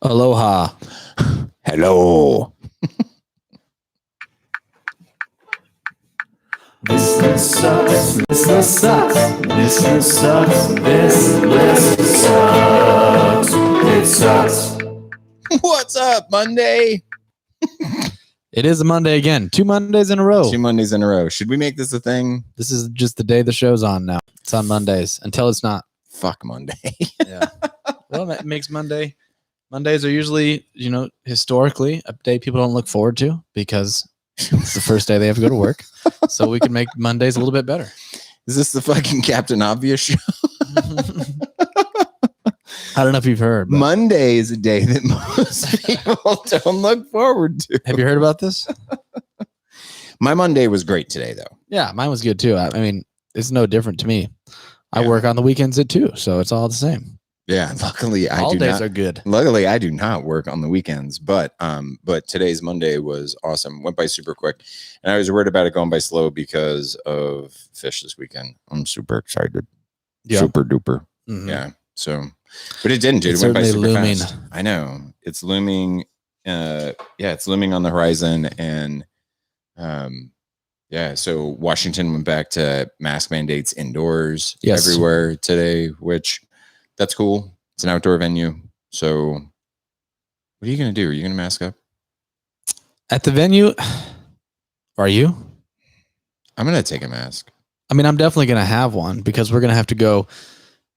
Aloha. Hello. This list sucks. This list sucks. This list sucks. This list sucks. It sucks. What's up, Monday? It is a Monday again. 2 Mondays in a row. 2 Mondays in a row. Should we make this a thing? This is just the day the show's on now. It's on Mondays until it's not. Fuck Monday. Yeah. Well, that makes Monday. Mondays are usually, historically a day people don't look forward to because it's the first day they have to go to work. So we can make Mondays a little bit better. Is this the fucking Captain Obvious show? I don't know if you've heard. Monday is a day that most people don't look forward to. Have you heard about this? My Monday was great today, though. Yeah, mine was good too. I mean, it's no different to me. I Yeah. work on the weekends too, so it's all the same. Yeah, luckily All days are good. Luckily, I do not work on the weekends, but today's Monday was awesome. Went by super quick, and I was worried about it going by slow because of fish this weekend. I'm super excited. Yeah. Super duper. Mhm. Yeah. So, but it didn't, dude. It's It went by certainly super looming. fast. I know it's looming. It's looming on the horizon, and So Washington went back to mask mandates indoors everywhere today, which that's cool. It's an outdoor venue. So, what are you gonna do? Are you gonna mask up? At the venue, are you? I'm gonna take a mask. I mean, I'm definitely going to have one because we're going to have to go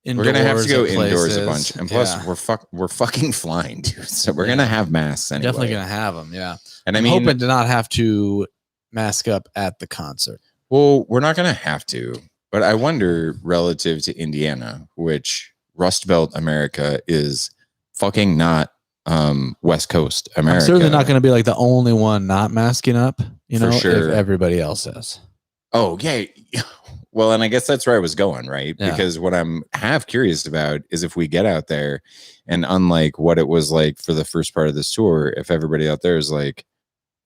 indoors. We're gonna have to go at indoors a places. bunch, and plus Yeah. we're fucking flying, dude. So we're gonna have masks anyway. Definitely going to have them. Yeah. And I'm hoping to not have to mask up at the concert. well, we're not gonna have to, but I wonder relative to Indiana, which Rust Belt America is fucking not West Coast America. I'm certainly not going to be like the only one not masking up, For sure. if everybody else is. Oh, yeah. Well, and I guess that's where I was going, right? Yeah. Because what I'm half curious about is if we get out there and unlike what it was like for the first part of this tour, if everybody out there is like,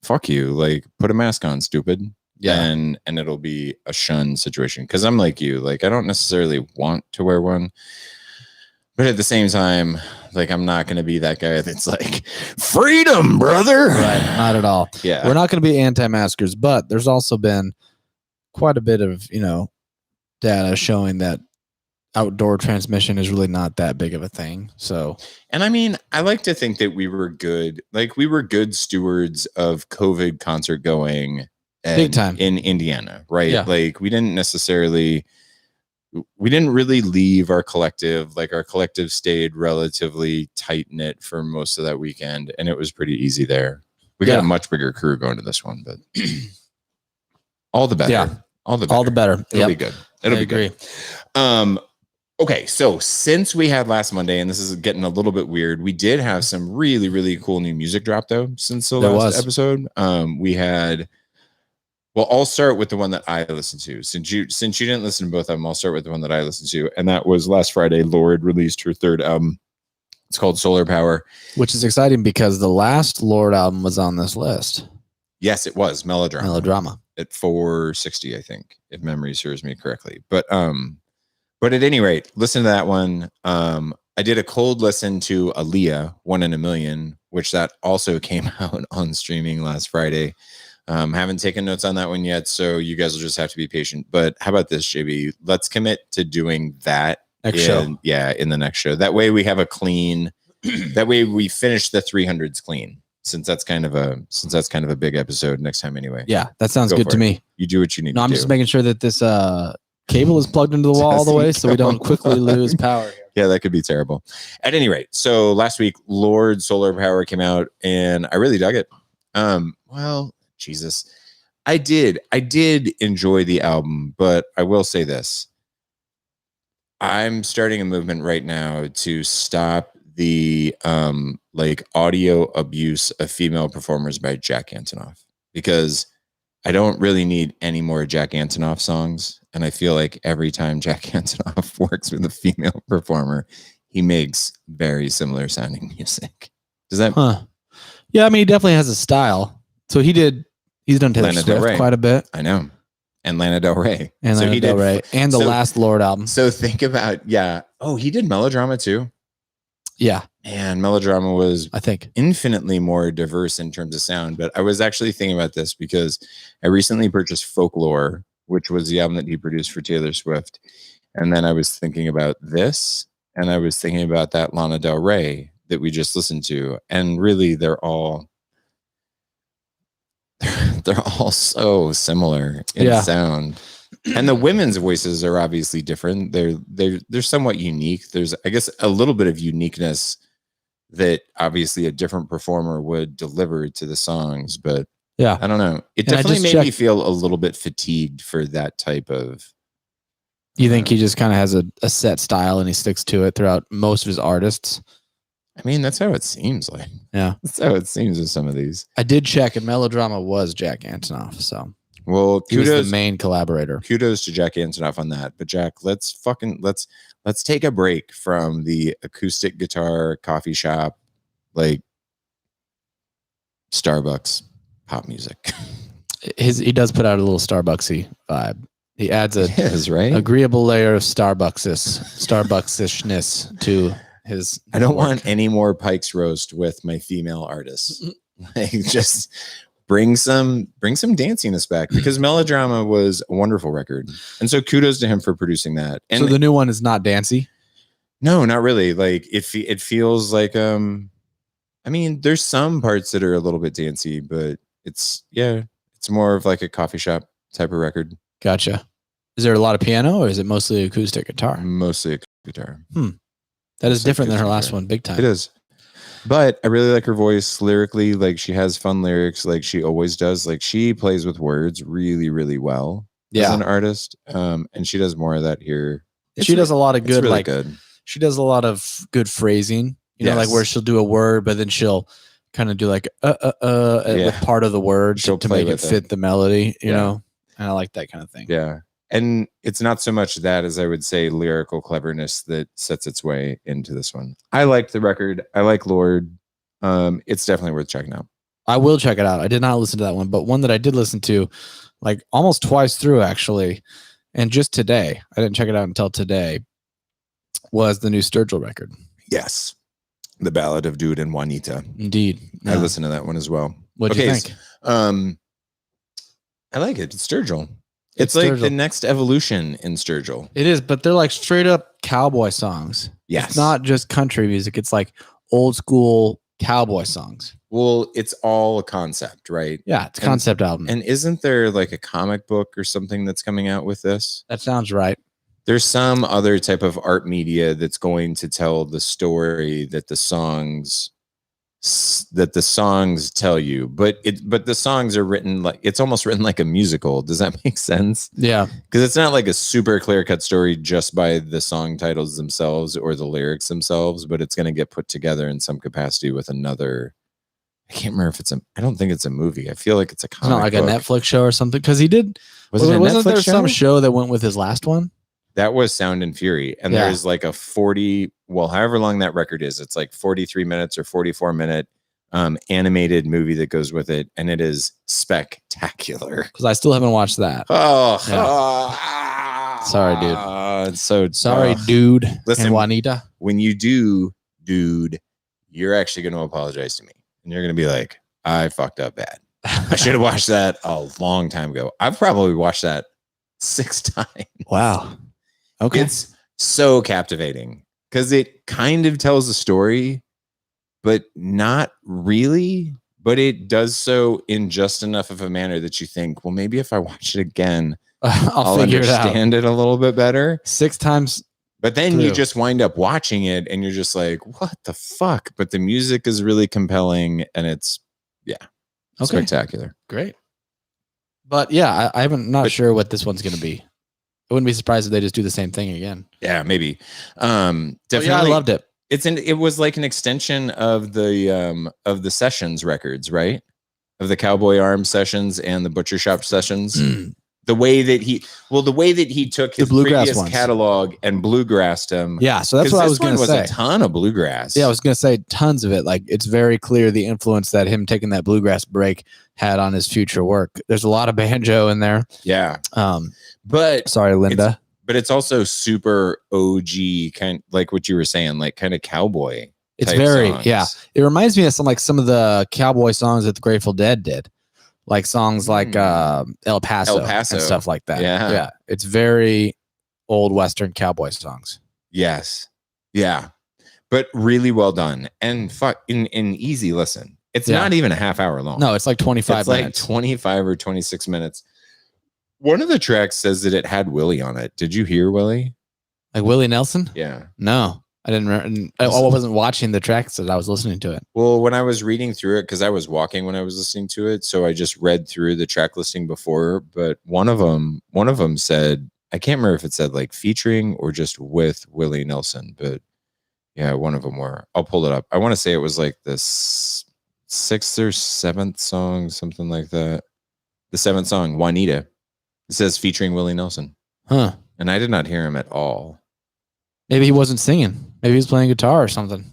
fuck you, like put a mask on, stupid. Yeah. And it'll be a shun situation. Because I'm like you, like I don't necessarily want to wear one. But at the same time, like I'm not going to be that guy that's like, freedom, brother. Right. Not at all. Yeah. We're not going to be anti-maskers, but there's also been quite a bit of, data showing that outdoor transmission is really not that big of a thing. So, And I mean, I like to think that we were good stewards of COVID concert going Big time. in Indiana, right? Yeah. Like we didn't really leave our collective. Like our collective stayed relatively tight knit for most of that weekend, and it was pretty easy there. We got Yeah. a much bigger crew going to this one, but all the better. Yeah. All the better. all the better. It'll Yep. be good. It'll I be agree. good. Okay, so since we had last Monday, and this is getting a little bit weird, we did have some really, really cool new music drop though since the There last was. episode. We had. Well, I'll start with the one that I listened to. Since you didn't listen to both of them, I'll start with the one that I listened to, and that was last Friday. Lorde released her third album. It's called Solar Power. Which is exciting because the last Lorde album was on this list. Yes, it was Melodrama. Melodrama. At 460, I think, if memory serves me correctly. But at any rate, listen to that one. I did a cold listen to Aaliyah, 1 in a Million, which that also came out on streaming last Friday. Haven't taken notes on that one yet, so you guys will just have to be patient. But how about this, JB? Let's commit to doing that Next show. Yeah, in the next show. That way we have a clean. That way we finish the 300s clean. Since that's kind of a big episode next time anyway. Yeah, that sounds Go good for to it. me. You do what you need No, to I'm do. just making sure that this cable is plugged into the wall all the way so we don't quickly lose power. Yeah, that could be terrible. At any rate, so last week, Lorde Solar Power came out, and I really dug it. Well, Jesus, I did enjoy the album, but I will say this: I'm starting a movement right now to stop the audio abuse of female performers by Jack Antonoff, because I don't really need any more Jack Antonoff songs. And I feel like every time Jack Antonoff works with a female performer, he makes very similar sounding music. Does that? Huh. Yeah, I mean, he definitely has a style. So he's done Taylor Lana Del Swift Rey. quite a bit. I know. And Lana Del Rey. And So Lana he Del did- Rey. And the so- last Lorde album. So think about, yeah. Oh, he did Melodrama too. Yeah, And Melodrama was I think. infinitely more diverse in terms of sound. But I was actually thinking about this because I recently purchased Folklore, which was the album that he produced for Taylor Swift. And then I was thinking about this, and I was thinking about that Lana Del Rey that we just listened to. And really, they're all so similar in sound. And the women's voices are obviously different. They're somewhat unique. There's, I guess, a little bit of uniqueness that obviously a different performer would deliver to the songs, but Yeah, I don't know. It And I definitely just made me checked- feel a little bit fatigued for that type of. you think he just kind of has a set style and he sticks to it throughout most of his artists? I mean, that's how it seems like. Yeah, That's how it seems with some of these. I did check, and Melodrama was Jack Antonoff, so Well, he was the kudos main collaborator. kudos to Jack Antonoff on that. But Jack, let's take a break from the acoustic guitar coffee shop, like Starbucks pop music. He does put out a little Starbucksy vibe. He adds a It is, right? agreeable layer of Starbucksishness to his. I don't work. want any more Pike's roast with my female artists. Like, just bring some danciness back, because Melodrama was a wonderful record, and so kudos to him for producing that. And So the new one is not dancey. no, not really. Like it feels like I mean, there's some parts that are a little bit dancey, but it's more of like a coffee shop type of record. Gotcha. Is there a lot of piano, or is it mostly acoustic guitar? Mostly guitar. That is different than her acoustic last guitar. one, big time. It is. But I really like her voice lyrically. Like, she has fun lyrics, like she always does. Like, she plays with words really, really well as an artist. And she does more of that here. She does a lot of It's good, really like good. she does a lot of good phrasing. You know, like where Yes. she'll do a word, but then she'll kind of do like with part of the word She'll to play make it with it. fit the melody. You Yeah. know, and I like that kind of thing. Yeah. And it's not so much that as I would say lyrical cleverness that sets its way into this one. I liked the record. I like Lord. It's definitely worth checking out. I will check it out. I did not listen to that one, but one that I did listen to like almost twice through actually. And just today, I didn't check it out until today, was the new Sturgill record. Yes. The Ballad of Dude and Juanita. Indeed. I No. listened to that one as well. What'd you Okay, think? I like it. It's Sturgill. It's like Sturgill. the next evolution in Sturgill. It is, but they're like straight up cowboy songs. Yes. It's not just country music. It's like old school cowboy songs. Well, it's all a concept, right? Yeah, it's a concept album. And isn't there like a comic book or something that's coming out with this? That sounds right. There's some other type of art media that's going to tell the story that the songs tell you, but the songs are written like, it's almost written like a musical. Does that make sense? Yeah. Because it's not like a super clear-cut story just by the song titles themselves or the lyrics themselves, but it's going to get put together in some capacity with another. I can't remember if I don't think it's a movie. I feel like it's a It's comic not like book. a Netflix show or something. Because he did. Was it a wasn't Netflix there some show? show that went with his last one? That was Sound and Fury. And Yeah. there's like a 40, well, however long that record is, it's like 43 minutes or 44-minute animated movie that goes with it. And it is spectacular. Because I still haven't watched that. Oh, Sorry, dude. It's so Sorry, dude. Listen. And Juanita. When you do, dude, you're actually going to apologize to me. And you're going to be like, I fucked up bad. I should have watched that a long time ago. I've probably watched that 6 times. Wow. Okay. It's so captivating because it kind of tells a story, but not really. But it does so in just enough of a manner that you think, well, maybe if I watch it again, I'll figure it out. understand it a little bit better. 6 times. But then you True. just wind up watching it and you're just like, what the fuck? But the music is really compelling and it's spectacular. Great. But yeah, I'm not sure what this one's going to be. I wouldn't be surprised if they just do the same thing again. Yeah, maybe. But Definitely. yeah, I loved it. It was like an extension of the Sessions records, right? Of the Cowboy Arms sessions and the Butcher Shop sessions. The way that he took his bluegrass previous ones. catalog and bluegrassed them. Yeah, so that's 'Cause what I this was going to one say. a ton of bluegrass. Yeah, I was going to say tons of it. Like, it's very clear the influence that him taking that bluegrass break had on his future work. There's a lot of banjo in there. Yeah. But Sorry, Linda. but it's also super OG, kind like what you were saying, like kind of cowboy. It's type very, songs. yeah. It reminds me of some of the cowboy songs that the Grateful Dead did, like songs like El Paso and stuff like that. Yeah. It's very old Western cowboy songs. Yes. Yeah. But really well done and in easy listen. It's not even a half hour long. No, it's like 25 it's minutes. like 25 or 26 minutes. One of the tracks says that it had Willie on it. Did you hear Willie? Like Willie Nelson? Yeah. No, I didn't. I wasn't watching the tracks that I was listening to it. Well, when I was reading through it, because I was walking when I was listening to it, so I just read through the track listing before. But one of them said, I can't remember if it said like featuring or just with Willie Nelson, but yeah, one of them were. I'll pull it up. I want to say it was like this 6th or 7th song, something like that. The 7th song, Juanita. It says featuring Willie Nelson. Huh. And I did not hear him at all. Maybe he wasn't singing. Maybe he was playing guitar or something.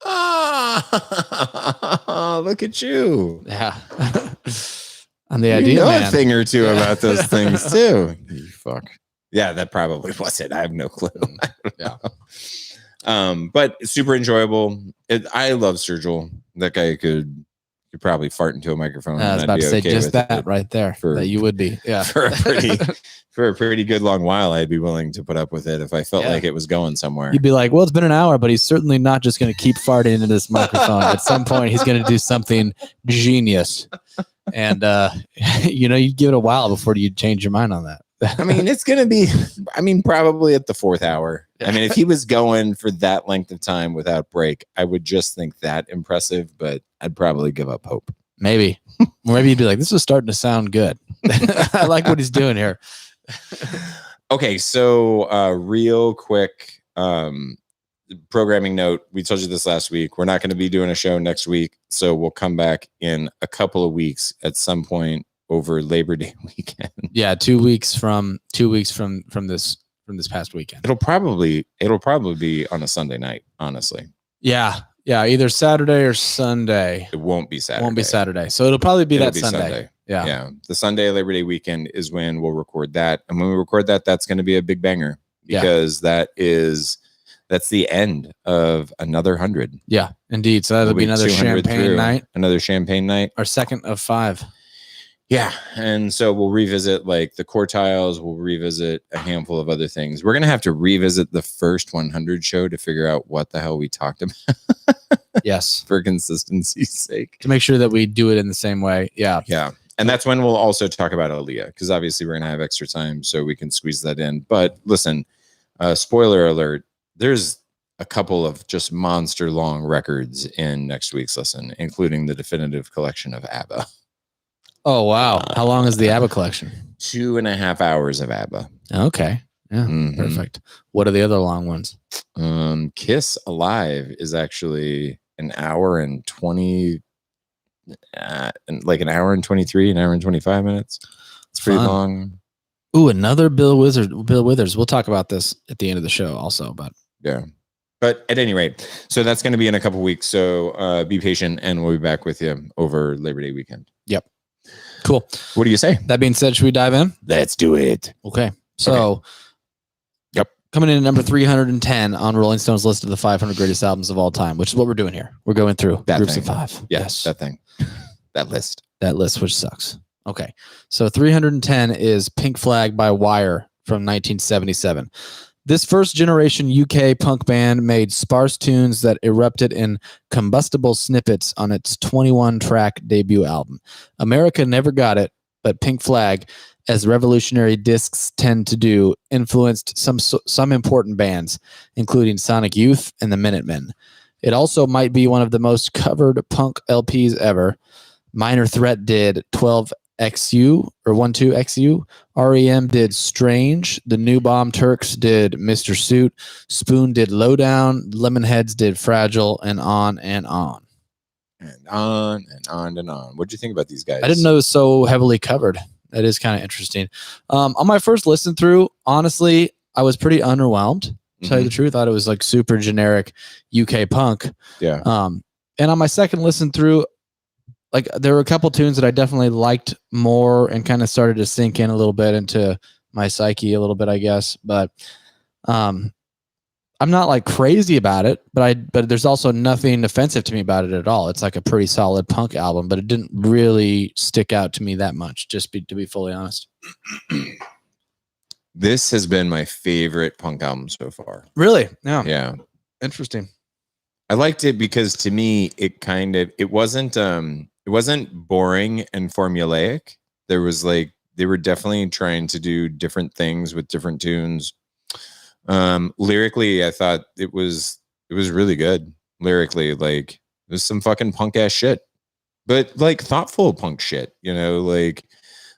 Ah, look at you. Yeah. I'm the You idea know man. a thing or two about those things too. You fuck. Yeah, that probably was it. I have no clue. Yeah. But super enjoyable. I love Sergil. That guy could probably fart into a microphone. I was and about I'd to be say okay just with that it. right there. For- that you would be. Yeah. For a pretty good long while, I'd be willing to put up with it if I felt Yeah. like it was going somewhere. You'd be like, well, it's been an hour, but he's certainly not just going to keep farting into this microphone. At some point, he's going to do something genius. And, you'd give it a while before you'd change your mind on that. I mean, it's going to be, probably at the 4th hour. I mean, if he was going for that length of time without break, I would just think that impressive, but I'd probably give up hope. Maybe. Or maybe you'd be like, this is starting to sound good. I like what he's doing here. Okay, so real quick programming note. We told you this last week. We're not going to be doing a show next week, so we'll come back in a couple of weeks at some point over Labor Day weekend. Yeah, 2 weeks from this past weekend. It'll probably be on a Sunday night, honestly. Yeah, either Saturday or Sunday. It won't be Saturday. Won't be Saturday. So it'll probably be It'll that be Sunday. Yeah. Yeah. The Sunday Labor Day weekend is when we'll record that. And when we record that, that's going to be a big banger because that's the end of another 100. Yeah, indeed. So that'll be another 200 champagne through. night. Another champagne night. Our second of 5. Yeah. And so we'll revisit like the quartiles. We'll revisit a handful of other things. We're going to have to revisit the first 100 show to figure out what the hell we talked about. Yes. For consistency's sake. To make sure that we do it in the same way. Yeah. Yeah. And that's when we'll also talk about Aaliyah, because obviously we're going to have extra time so we can squeeze that in. But listen, spoiler alert, there's a couple of just monster long records in next week's listen, including the definitive collection of ABBA. Oh, wow. How long is the ABBA collection? 2.5 hours of ABBA. Okay. Yeah. Mhm. Perfect. What are the other long ones? Kiss Alive is actually an hour and 20, like an hour and 23, an hour and 25 minutes. It's pretty Fun. long. Ooh, another Bill Withers. We'll talk about this at the end of the show also, but Yeah. But at any rate, so that's going to be in a couple weeks. So be patient and we'll be back with you over Labor Day weekend. Yep. Cool. What do you say? That being said, should we dive in? Let's do it. Okay. So, Yep. Coming in at number 310 on Rolling Stone's list of the 500 greatest albums of all time, which is what we're doing here. We're going through That groups thing. of 5. Yes, that thing. That list. That list, which sucks. Okay. So 310 is Pink Flag by Wire from 1977. This first generation UK punk band made sparse tunes that erupted in combustible snippets on its 21 track debut album. America never got it, but Pink Flag, as revolutionary discs tend to do, influenced some important bands, including Sonic Youth and the Minutemen. It also might be one of the most covered punk LPs ever. Minor Threat did 12XU or 12XU. REM did Strange. The New Bomb Turks did Mr. Suit. Spoon did Lowdown. Lemonheads did Fragile, and on and on. And on and on and on. What do you think about these guys? I didn't know it was so heavily covered. That is kind of interesting. On my first listen through, honestly, I was pretty underwhelmed. To tell you the truth, I thought it was like super generic UK punk. Yeah. And on my second listen through, like there were a couple tunes that I definitely liked more and kind of started to sink in a little bit into my psyche a little bit, I guess. But I I'm not like crazy about it, but there's also nothing offensive to me about it at all. It's like a pretty solid punk album, but it didn't really stick out to me that much, to be fully honest. This has been my favorite punk album so far. Really? Yeah. Yeah. Interesting. I liked it because to me it wasn't boring and formulaic. There was like they were definitely trying to do different things with different tunes. Lyrically, I thought it was really good. Lyrically, like there's some fucking punk ass shit, but like thoughtful punk shit, like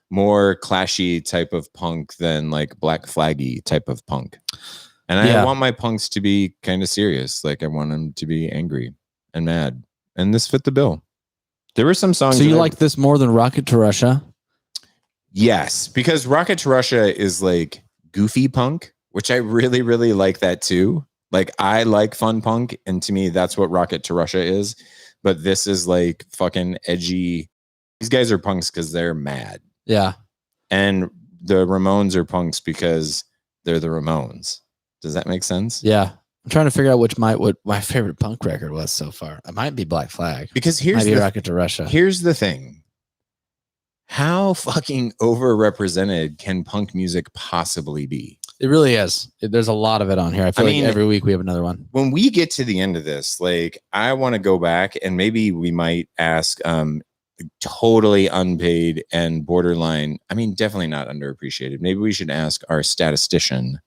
more clashy type of punk than like Black Flaggy type of punk. And I want my punks to be kind of serious. Like I want them to be angry and mad. And this fit the bill. There were some songs. So you like this more than Rocket to Russia? Yes, because Rocket to Russia is like goofy punk, which I really, really like that too. Like I like fun punk, and to me, that's what Rocket to Russia is. But this is like fucking edgy. These guys are punks because they're mad. Yeah. And the Ramones are punks because they're the Ramones. Does that make sense? Yeah. I'm trying to figure out what my favorite punk record was so far. It might be Black Flag. Because here's the Rocket to Russia. Here's the thing. How fucking overrepresented can punk music possibly be? It really is. There's a lot of it on here. I feel like every week we have another one. When we get to the end of this, like I want to go back and maybe we might ask totally unpaid and borderline, definitely not underappreciated. Maybe we should ask our statistician,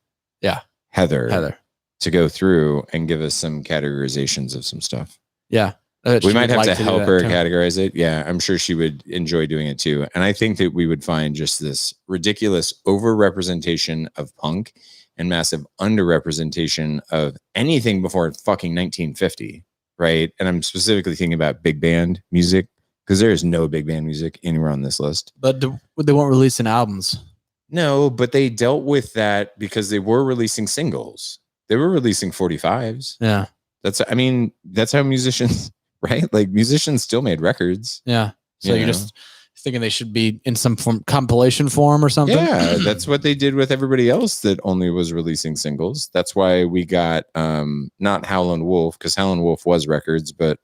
Heather, to go through and give us some categorizations of some stuff. Yeah. We might have to help her categorize it. Yeah, I'm sure she would enjoy doing it too. And I think that we would find just this ridiculous overrepresentation of punk and massive underrepresentation of anything before fucking 1950, right? And I'm specifically thinking about big band music because there is no big band music anywhere on this list. But they weren't releasing albums. No, but they dealt with that because they were releasing singles. They were releasing 45s. Yeah. That's how musicians... Right? Like musicians still made records. Yeah. So you're just thinking they should be in some form, compilation form or something? Yeah, that's what they did with everybody else that only was releasing singles. That's why we got not Howlin' Wolf, because Howlin' Wolf was records, but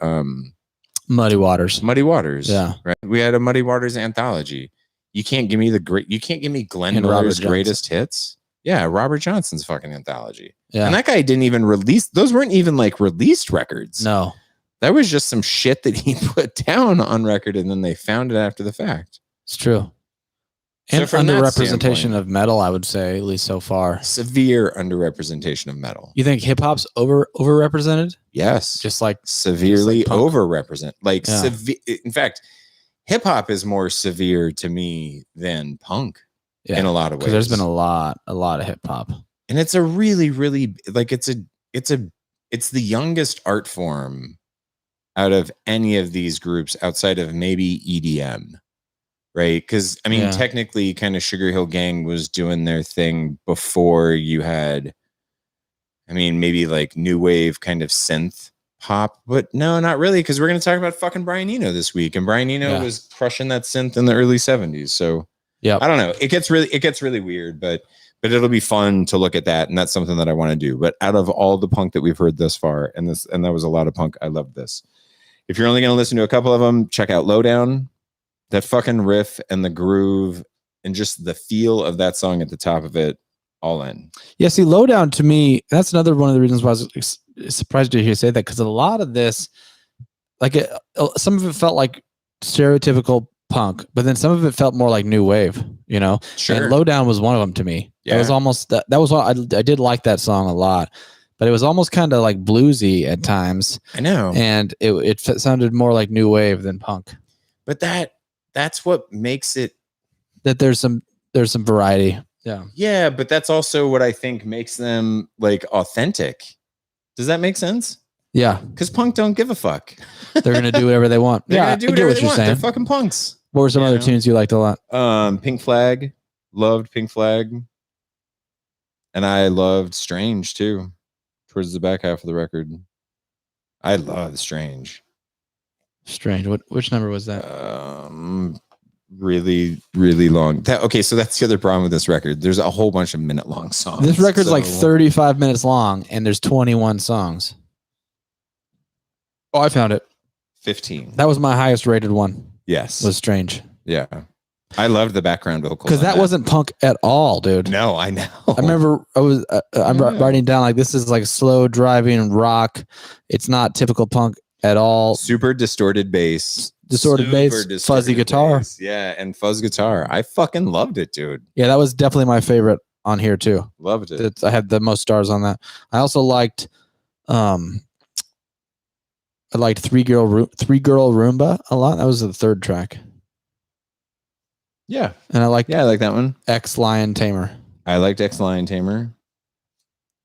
Muddy Waters. Yeah. Right. We had a Muddy Waters anthology. You can't give me Glenn Miller's greatest hits. Yeah, Robert Johnson's fucking anthology. Yeah. And that guy didn't even release, those weren't even like released records. No. That was just some shit that he put down on record and then they found it after the fact. It's true. And so underrepresentation of metal, I would say, at least so far. Severe underrepresentation of metal. You think hip hop's overrepresented? Yes. Just like severely overrepresented. Like in fact, hip hop is more severe to me than punk in a lot of ways. There's been a lot of hip hop. And it's a really, really like it's the youngest art form out of any of these groups outside of maybe EDM, right? Because technically kind of Sugar Hill Gang was doing their thing before you had, maybe like new wave kind of synth pop, but no, not really. Because we're going to talk about fucking Brian Eno this week, and Brian Eno was crushing that synth in the early 70s. So yeah, I don't know. It gets really weird, but it'll be fun to look at that, and that's something that I want to do. But out of all the punk that we've heard thus far, and that was a lot of punk, I love this. If you're only going to listen to a couple of them, check out Lowdown. That fucking riff and the groove and just the feel of that song at the top of it, all in. Yeah, see, Lowdown to me, that's another one of the reasons why I was surprised to hear you say that, because a lot of this, like some of it felt like stereotypical punk, but then some of it felt more like new wave, Sure. And Lowdown was one of them to me. Yeah. It was almost that was what I did like that song a lot. But it was almost kind of like bluesy at times. I know. And it sounded more like new wave than punk. But that's what makes it. That there's some variety. Yeah. Yeah, but that's also what I think makes them like authentic. Does that make sense? Yeah. Because punk don't give a fuck. They're going to do whatever they want. Yeah, I get what you're saying. They're fucking punks. What were some other tunes you liked a lot? Pink Flag. Loved Pink Flag. And I loved Strange too. Towards the back half of the record. I love Strange. Which number was that? really, really long. Okay, so that's the other problem with this record. There's a whole bunch of minute-long songs. This record's like So- 35 minutes long, and there's 21 songs. Oh, I found it. 15. That was my highest rated one. Yes. Was Strange. Yeah. I loved the background vocals. Because on that wasn't punk at all, dude. No, I know. I remember I'm Yeah. writing down like this is like slow driving rock. It's not typical punk at all. Super distorted bass. Distorted Super bass, distorted fuzzy guitar. bass. Yeah, and fuzz guitar. I fucking loved it, dude. Yeah, that was definitely my favorite on here too. Loved it. I had the most stars on that. I also liked Three Girl Roomba a lot. That was the third track. Yeah. And I liked Yeah, I like that one. X Lion Tamer. I liked X Lion Tamer.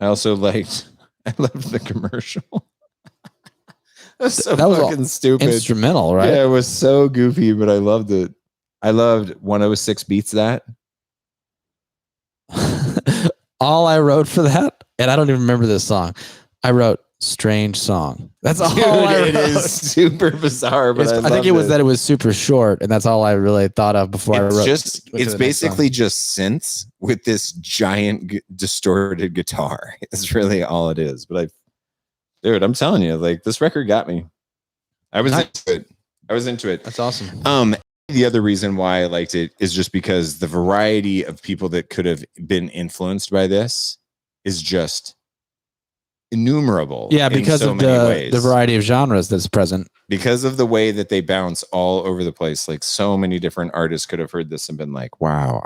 I also loved the commercial. That's so That was all fucking stupid. Instrumental, right? Yeah, it was so goofy, but I loved it. I loved 106 Beats That. All I wrote for that, and I don't even remember this song. I wrote Strange Song. That's all Dude, I wrote. it is super bizarre, but I think it was that it was super short, and that's all I really thought of before I wrote. It's basically just synths with this giant distorted guitar. It's really all it is. But dude, I'm telling you, like this record got me. I was into it. That's awesome. The other reason why I liked it is just because the variety of people that could have been influenced by this is just innumerable. Yeah, because so of many ways. the variety of genres that's present. Because of the way that they bounce all over the place. Like so many different artists could have heard this and been like, wow,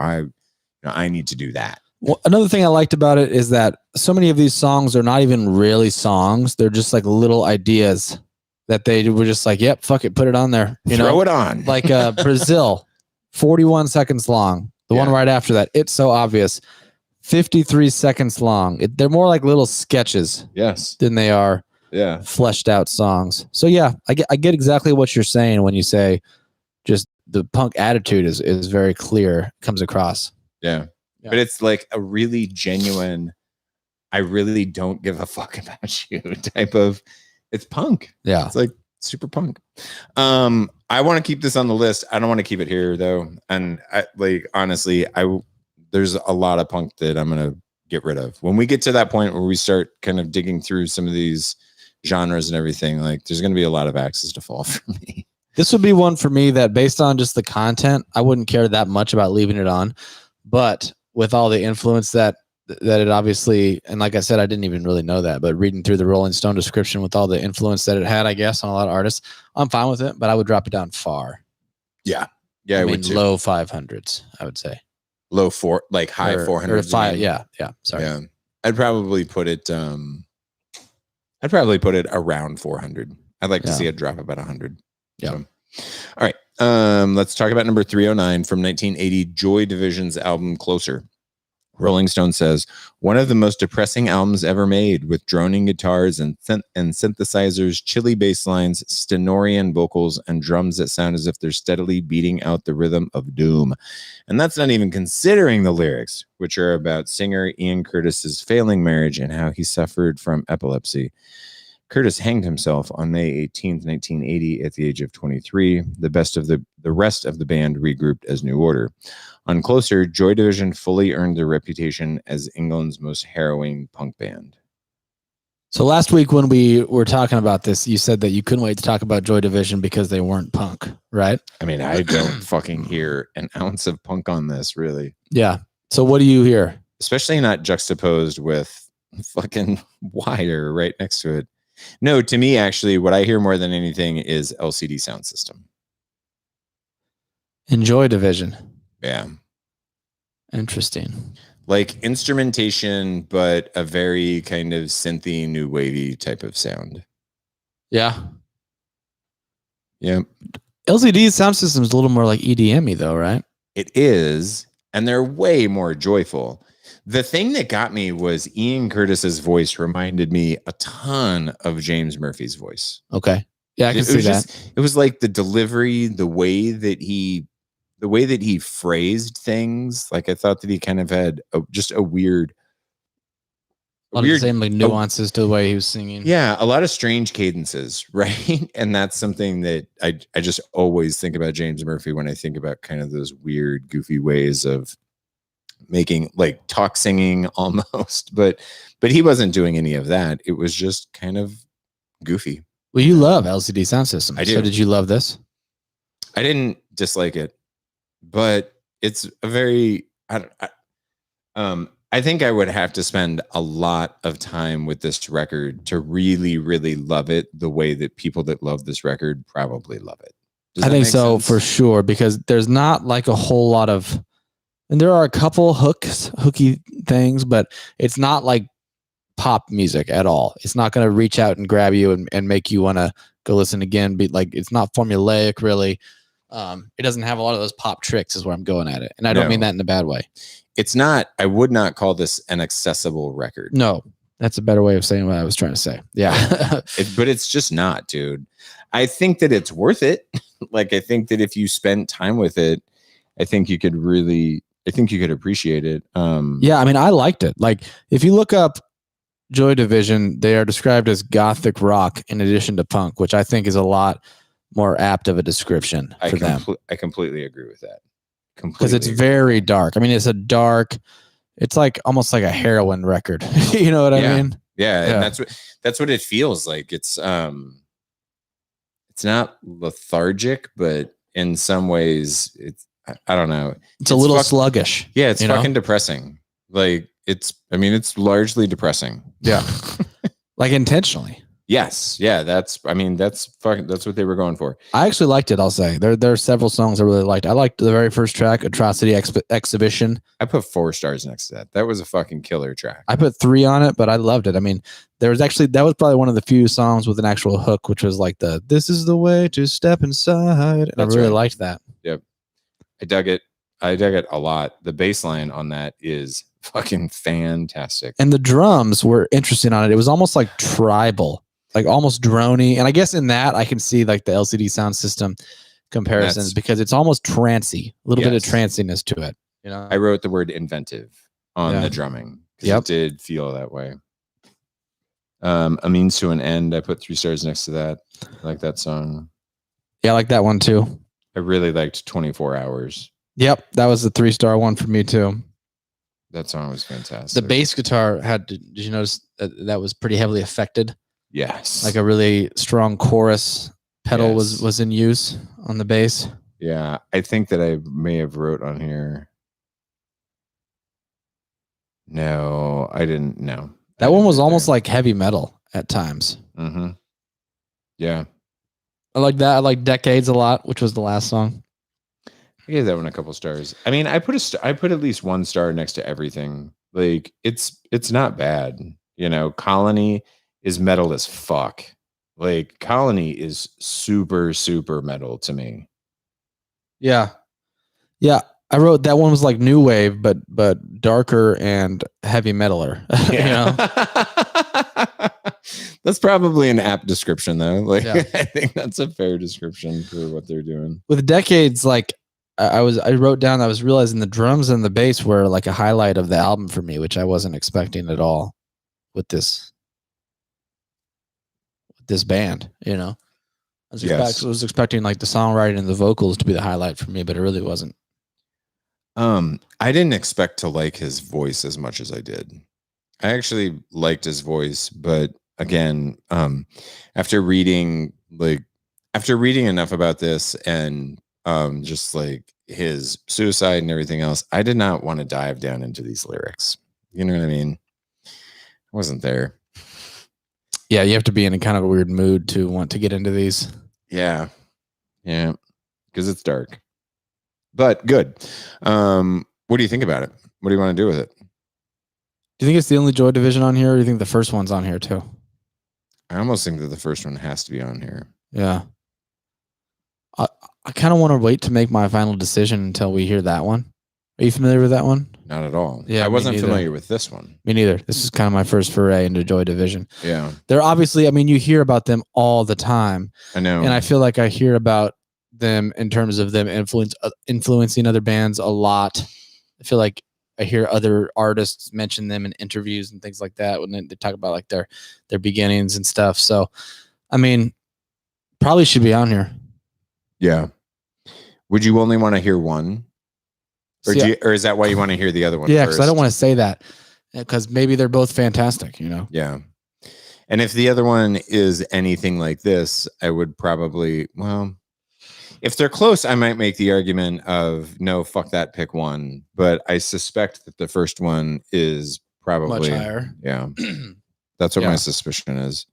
I need to do that. Well, another thing I liked about it is that so many of these songs are not even really songs. They're just like little ideas that they were just like, yep, fuck it, put it on there. Throw it on. Like Brazil, 41 seconds long. The one right after that, It's So Obvious, 53 seconds long. They're more like little sketches Yes. than they are fleshed out songs. So yeah, I get exactly what you're saying when you say just the punk attitude is very clear, comes across. Yeah. But it's like a really genuine, I really don't give a fuck about you type of, it's punk. Yeah. It's like super punk. I want to keep this on the list. I don't want to keep it here though. And honestly, there's a lot of punk that I'm going to get rid of. When we get to that point where we start kind of digging through some of these genres and everything, like there's going to be a lot of axes to fall for me. This would be one for me that based on just the content, I wouldn't care that much about leaving it on. But with all the influence that it obviously, and like I said, I didn't even really know that, but reading through the Rolling Stone description with all the influence that it had, I guess, on a lot of artists, I'm fine with it, but I would drop it down far. Yeah. Yeah. I would mean, too. low 500s, I would say. Low four, like high 400s. Yeah. Sorry. Yeah. I'd probably put it around 400. I'd like to see it drop about 100. Yeah. So. All right. Let's talk about number 309 from 1980, Joy Division's album Closer. Rolling Stone says, one of the most depressing albums ever made, with droning guitars and synthesizers, chilly bass lines, Stenorian vocals, and drums that sound as if they're steadily beating out the rhythm of doom. And that's not even considering the lyrics, which are about singer Ian Curtis's failing marriage and how he suffered from epilepsy. Curtis hanged himself on May 18th, 1980 at the age of 23. The rest of the band regrouped as New Order. On Closer, Joy Division fully earned their reputation as England's most harrowing punk band. So last week when we were talking about this, you said that you couldn't wait to talk about Joy Division because they weren't punk, right? I mean, I don't fucking hear an ounce of punk on this, really. Yeah. So what do you hear? Especially not juxtaposed with fucking Wire right next to it. No, to me, actually, what I hear more than anything is LCD Sound System. Joy Division. Yeah. Interesting. Like instrumentation, but a very kind of synthy, new wavy type of sound. Yeah. Yeah. LCD Sound System is a little more like EDM-y though, right? It is. And they're way more joyful. The thing that got me was Ian Curtis's voice reminded me a ton of James Murphy's voice. Okay. Yeah, I can see that. It was like the delivery, the way that he phrased things. Like I thought that he kind of had just a weird A lot of the same like nuances to the way he was singing. Yeah, a lot of strange cadences, right? And that's something that I just always think about James Murphy when I think about kind of those weird, goofy ways of making like talk singing almost, but he wasn't doing any of that. It was just kind of goofy. Well, you love LCD Sound System. I do. So did you love this? I didn't dislike it, but it's a very I think I would have to spend a lot of time with this record to really, really love it the way that people that love this record probably love it. I think so for sure, because there's not like a whole lot of, and there are a couple hooky things, but it's not like pop music at all. It's not going to reach out and grab you and make you want to go listen again. Be like, it's not formulaic really. It doesn't have a lot of those pop tricks is where I'm going at it. And I don't mean that in a bad way. It's not, I would not call this an accessible record. No, that's a better way of saying what I was trying to say. Yeah. But it's just not, dude. I think that it's worth it. Like, I think that if you spent time with it, I think you could appreciate it. Yeah. I mean, I liked it. Like if you look up Joy Division, they are described as gothic rock in addition to punk, which I think is a lot more apt of a description for them. I completely agree with that. Because it's very dark. I mean, it's like almost like a heroin record. You know what I mean? Yeah, and that's what it feels like. It's not lethargic, but in some ways, I don't know. It's a little sluggish. Yeah, it's fucking depressing. Like it's largely depressing. Yeah, like intentionally. Yes, yeah, that's what they were going for. I actually liked it. I'll say there are several songs I really liked. I liked the very first track, Atrocity Exhibition. I put 4 stars next to that. That was a fucking killer track. I put 3 on it, but I loved it. I mean, that was probably one of the few songs with an actual hook, which was like "This is the way to step inside," and I really liked that. Yep, I dug it. I dug it a lot. The bass line on that is fucking fantastic, and the drums were interesting on it. It was almost like tribal. Like almost droney. And I guess in that I can see like the LCD Sound System comparisons because it's almost trancy, a little bit of tranciness to it. You know, I wrote the word inventive on the drumming because it did feel that way. A Means to an End. I put 3 stars next to that. I like that song. Yeah, I like that one too. I really liked 24 Hours. Yep. That was the 3-star one for me too. That song was fantastic. The bass guitar did you notice that was pretty heavily affected? Yes. Like a really strong chorus pedal was in use on the bass. Yeah. I think that I may have wrote on here. No, I didn't. No. That one was almost like heavy metal at times. Mm-hmm. Yeah. I like that. I like Decades a lot, which was the last song. I gave that one a couple stars. I mean, I put at least 1 star next to everything. Like it's not bad. You know, Colony is metal as fuck. Like Colony is super, super metal to me. Yeah. Yeah. I wrote that one was like new wave, but darker and heavy metaler. Yeah. You know? That's probably an apt description though. Like I think that's a fair description for what they're doing. With Decades, like I wrote down, I was realizing the drums and the bass were like a highlight of the album for me, which I wasn't expecting at all with this band, you know. I was expecting like the songwriting and the vocals to be the highlight for me, but it really wasn't. I didn't expect to like his voice as much as I did. I actually liked his voice, but again, after reading enough about this and just like his suicide and everything else, I did not want to dive down into these lyrics. You know what I mean? I wasn't there. Yeah, you have to be in a kind of a weird mood to want to get into these. Yeah. Yeah. Because it's dark. But good. What do you think about it? What do you want to do with it? Do you think it's the only Joy Division on here, or do you think the first one's on here too? I almost think that the first one has to be on here. Yeah. I kind of want to wait to make my final decision until we hear that one. Are you familiar with that one? Not at all. Yeah, I wasn't familiar with this one. Me neither. This is kind of my first foray into Joy Division. Yeah. They're obviously, I mean, you hear about them all the time. I know. And I feel like I hear about them in terms of them influencing other bands a lot. I feel like I hear other artists mention them in interviews and things like that when they talk about like their beginnings and stuff. So, I mean, probably should be on here. Yeah. Would you only want to hear one? Or, See, or is that why you want to hear the other one? Yeah, first? because I don't want to say that because maybe they're both fantastic, you know? Yeah. And if the other one is anything like this, I would probably, well, if they're close, I might make the argument of no, fuck that, pick one. But I suspect that the first one is probably Much higher. Yeah. That's what my suspicion is.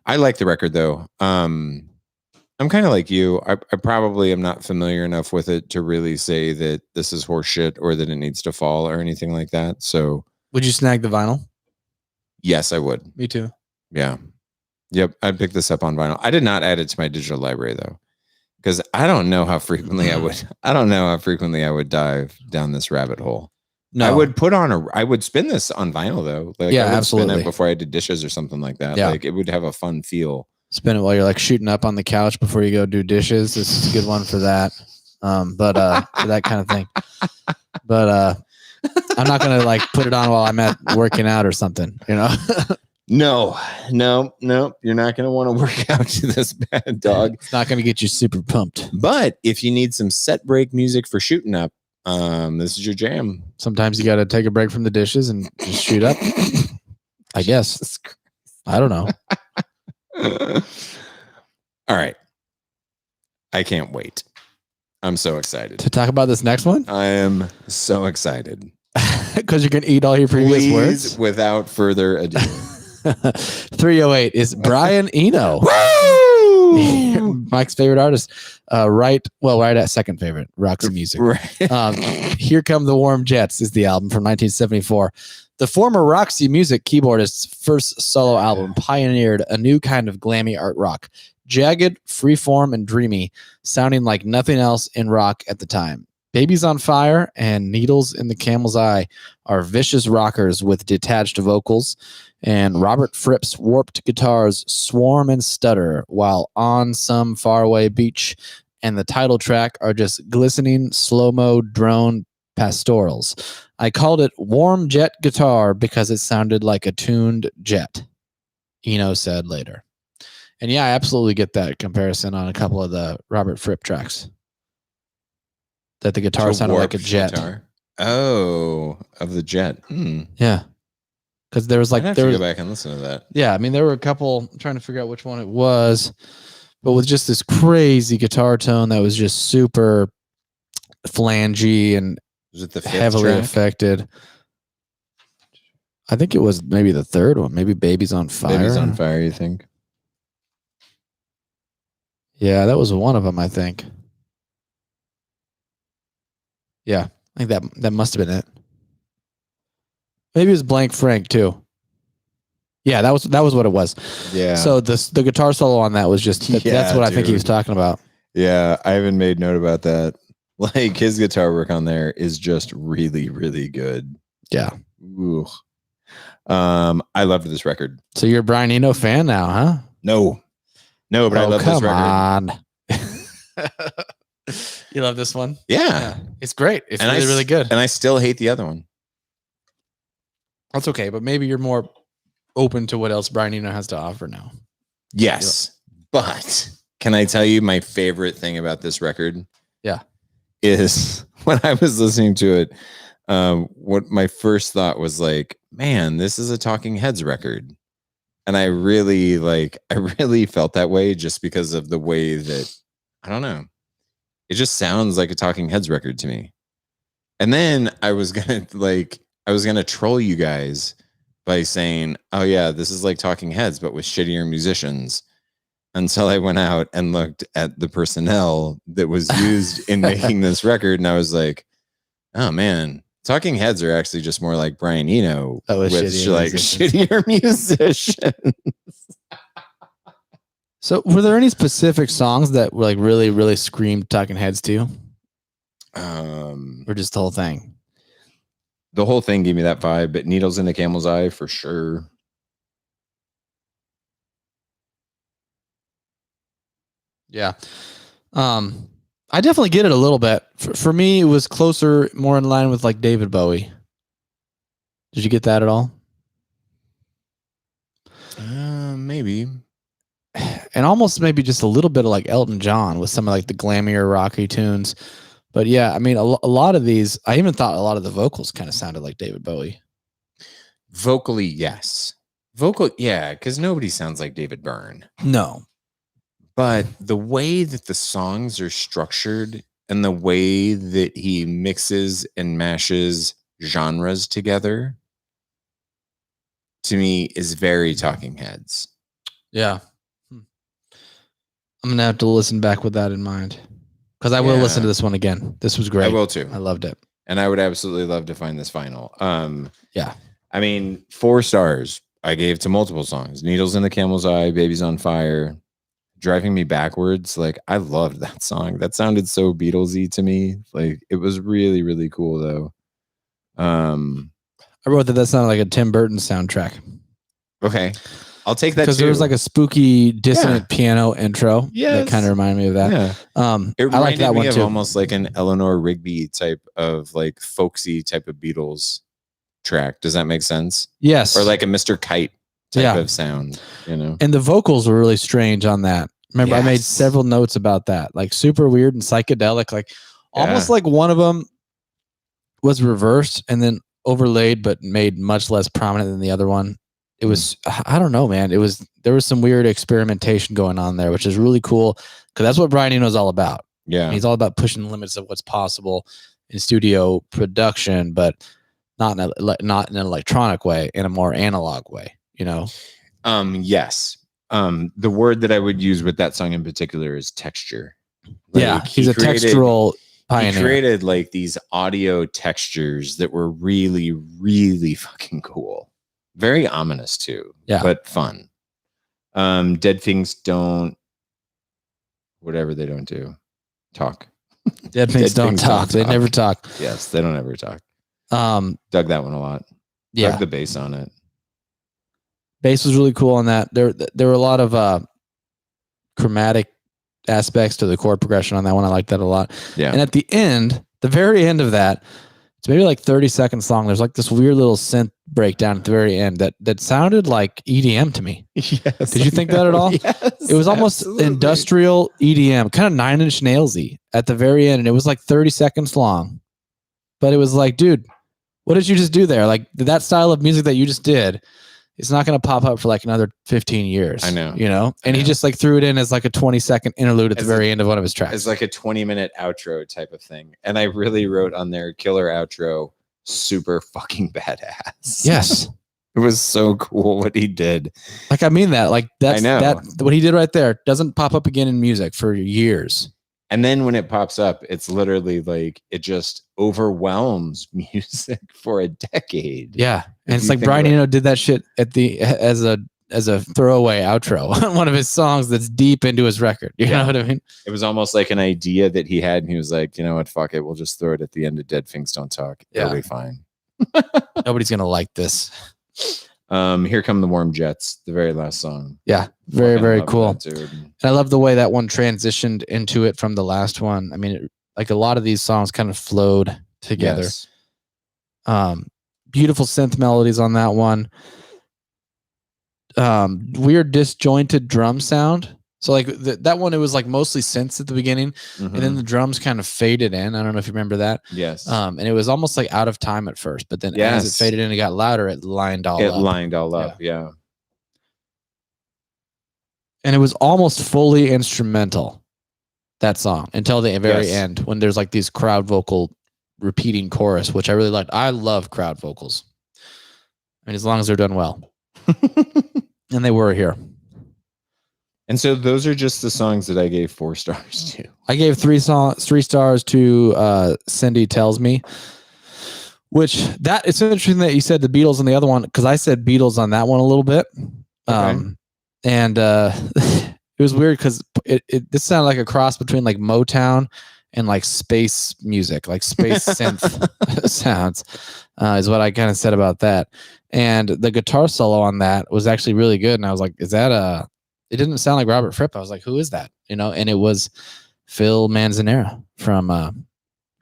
I like the record though. I'm kind of like you. I probably am not familiar enough with it to really say that this is horseshit or that it needs to fall or anything like that. So would you snag the vinyl? Yes, I would. Me too. Yeah. Yep. I'd pick this up on vinyl. I did not add it to my digital library though, because I don't know how frequently I would dive down this rabbit hole. No, I would spin this on vinyl though. Like, yeah, I would absolutely. spin it before I did dishes or something like that. Yeah. Like, it would have a fun feel. Spin it while you're like shooting up on the couch before you go do dishes. This is a good one for that. But for that kind of thing. But I'm not gonna like put it on while I'm at working out or something, you know. No, you're not gonna want to work out to this, bad dog. It's not gonna get you super pumped. But if you need some set break music for shooting up, this is your jam. Sometimes you got to take a break from the dishes and just shoot up. I guess. I don't know. All right. I can't wait. I'm so excited to talk about this next one. I am so excited because you're gonna eat all your previous words. Without further ado, 308 is Brian Eno. Mike's favorite artist. Right at second favorite. Roxy Music. Right. Here Come the Warm Jets is the album from 1974. The former Roxy Music keyboardist's first solo album pioneered a new kind of glammy art rock. Jagged, freeform, and dreamy, sounding like nothing else in rock at the time. Babies on Fire and Needles in the Camel's Eye are vicious rockers with detached vocals, and Robert Fripp's warped guitars swarm and stutter while On Some Faraway Beach and the title track are just glistening slow-mo drone pastorals. I called it warm jet guitar because it sounded like a tuned jet, Eno said later. And yeah, I absolutely get that comparison on a couple of the Robert Fripp tracks. That the guitar sounded like a jet. Guitar. Oh, of the jet. Yeah. Because there was like, there was, go back and listen to that. Yeah, I mean, there were a couple, I'm trying to figure out which one it was, but with just this crazy guitar tone that was just super flangey and was it the heavily affected. I think it was maybe the third one, maybe Babies on Fire. Babies on Fire, you think? Yeah, that was one of them, I think. Yeah, I think that must have been it. Maybe it was Blank Frank too. Yeah, that was what it was. Yeah. So the guitar solo on that was just that's what I think he was talking about. Yeah, I haven't made note about that. Like, his guitar work on there is just really, really good. Yeah. Ooh. I loved this record. So you're a Brian Eno fan now, huh? No, but I love this record. Come on. You love this one? Yeah. It's great. It's really, really good. And I still hate the other one. That's okay, but maybe you're more open to what else Brian Eno has to offer now. Yes, but can I tell you my favorite thing about this record? Yeah. Is when I was listening to it, what my first thought was like, man, this is a Talking Heads record. And I really felt that way just because of the way that, I don't know, it just sounds like a Talking Heads record to me. And then I was gonna troll you guys by saying, oh yeah, this is like Talking Heads, but with shittier musicians. Until I went out and looked at the personnel that was used in making this record. And I was like, oh man, Talking Heads are actually just more like Brian Eno with shittier musicians. So were there any specific songs that were like really, really screamed Talking Heads to you? Or just the whole thing? The whole thing gave me that vibe, but Needles in the Camel's Eye for sure. Yeah. I definitely get it a little bit. For me, it was closer, more in line with like David Bowie. Did you get that at all? Maybe. And almost maybe just a little bit of like Elton John with some of like the glammier rocky tunes. But yeah, I mean, a lot of these, I even thought a lot of the vocals kind of sounded like David Bowie. Vocally, yes. Yeah, because nobody sounds like David Byrne. No. But the way that the songs are structured and the way that he mixes and mashes genres together, to me, is very Talking Heads. Yeah. I'm going to have to listen back with that in mind. Because I will listen to this one again. This was great. I will too. I loved it. And I would absolutely love to find this final. Yeah. I mean, 4 stars I gave to multiple songs. Needles in the Camel's Eye, Baby's on Fire, Driving Me Backwards. Like, I loved that song. That sounded so Beatlesy to me. Like, it was really, really cool though. I wrote that sounded like a Tim Burton soundtrack. Okay. I'll take that because there was like a spooky dissonant piano intro that kind of reminded me of that. Yeah. It I like that me one of too. almost like an Eleanor Rigby type of like folksy type of Beatles track. Does that make sense? Yes. Or like a Mr. Kite type Yeah. of sound, you know? And the vocals were really strange on that. Remember, I made Yes. several notes about that, like super weird and psychedelic, like almost Yeah. like one of them was reversed and then overlaid, but made much less prominent than the other one. It was, I don't know, man. There was some weird experimentation going on there, which is really cool because that's what Brian Eno is all about. Yeah. He's all about pushing the limits of what's possible in studio production, but not in an electronic way, in a more analog way, you know? Yes. The word that I would use with that song in particular is texture. Yeah, he's a textural pioneer. He created like these audio textures that were really, really fucking cool. Very ominous too. Yeah. But fun. Dead Things Don't, whatever they don't do, talk. Dead things don't talk. They never talk. Yes, they don't ever talk. Dug that one a lot. Yeah. Dug the bass on it. Bass was really cool on that. There were a lot of chromatic aspects to the chord progression on that one. I like that a lot. Yeah. And at the end, the very end of that, it's maybe like 30 seconds long. There's like this weird little synth breakdown at the very end that sounded like EDM to me. Yes. Did you think that at all? Yes, it was almost absolutely. industrial EDM, kind of 9 Inch Nailsy at the very end. And it was like 30 seconds long. But it was like, dude, what did you just do there? Like that style of music that you just did, it's not going to pop up for like another 15 years. I know. You know? And he just like threw it in as like a 20-second interlude at the very end of one of his tracks. It's like a 20-minute outro type of thing. And I really wrote on there, killer outro, super fucking badass. Yes. It was so cool what he did. Like, I mean that. Like, that's I know. that. What he did right there doesn't pop up again in music for years. And then when it pops up, it's literally like it just overwhelms music for a decade. Yeah. And If it's you like think Brian about it. Eno did that shit at the as a throwaway outro on one of his songs that's deep into his record. You know what I mean? It was almost like an idea that he had, and he was like, you know what, fuck it. We'll just throw it at the end of Dead Things Don't Talk. Yeah. It'll be fine. Nobody's gonna like this. Here Come the Warm Jets, the very last song. Yeah. Very, Fucking very love cool. that, dude. And I love the way that one transitioned into it from the last one. I mean, like a lot of these songs kind of flowed together. Yes. Beautiful synth melodies on that one. Weird disjointed drum sound. So like that one, it was like mostly synths at the beginning, and then Mhm. the drums kind of faded in. I don't know if you remember that. Yes. And it was almost like out of time at first, but then as Yes. it faded in, it got louder. It lined all It up. lined all up. Yeah. And it was almost fully instrumental, that song, until the very Yes. end when there's like these crowd vocal repeating chorus, which I really liked. I love crowd vocals. I mean, as long as they're done well. And they were here. And so those are just the songs that I gave 4 stars to. I gave 3 stars to Cindy Tells Me, which that it's interesting that you said the Beatles on the other one, because I said Beatles on that one a little bit. And it was weird because this sounded like a cross between like Motown and like space music, like space synth sounds, is what I kind of said about that. And the guitar solo on that was actually really good. And I was like, is that it didn't sound like Robert Fripp. I was like, who is that? You know, and it was Phil Manzanera from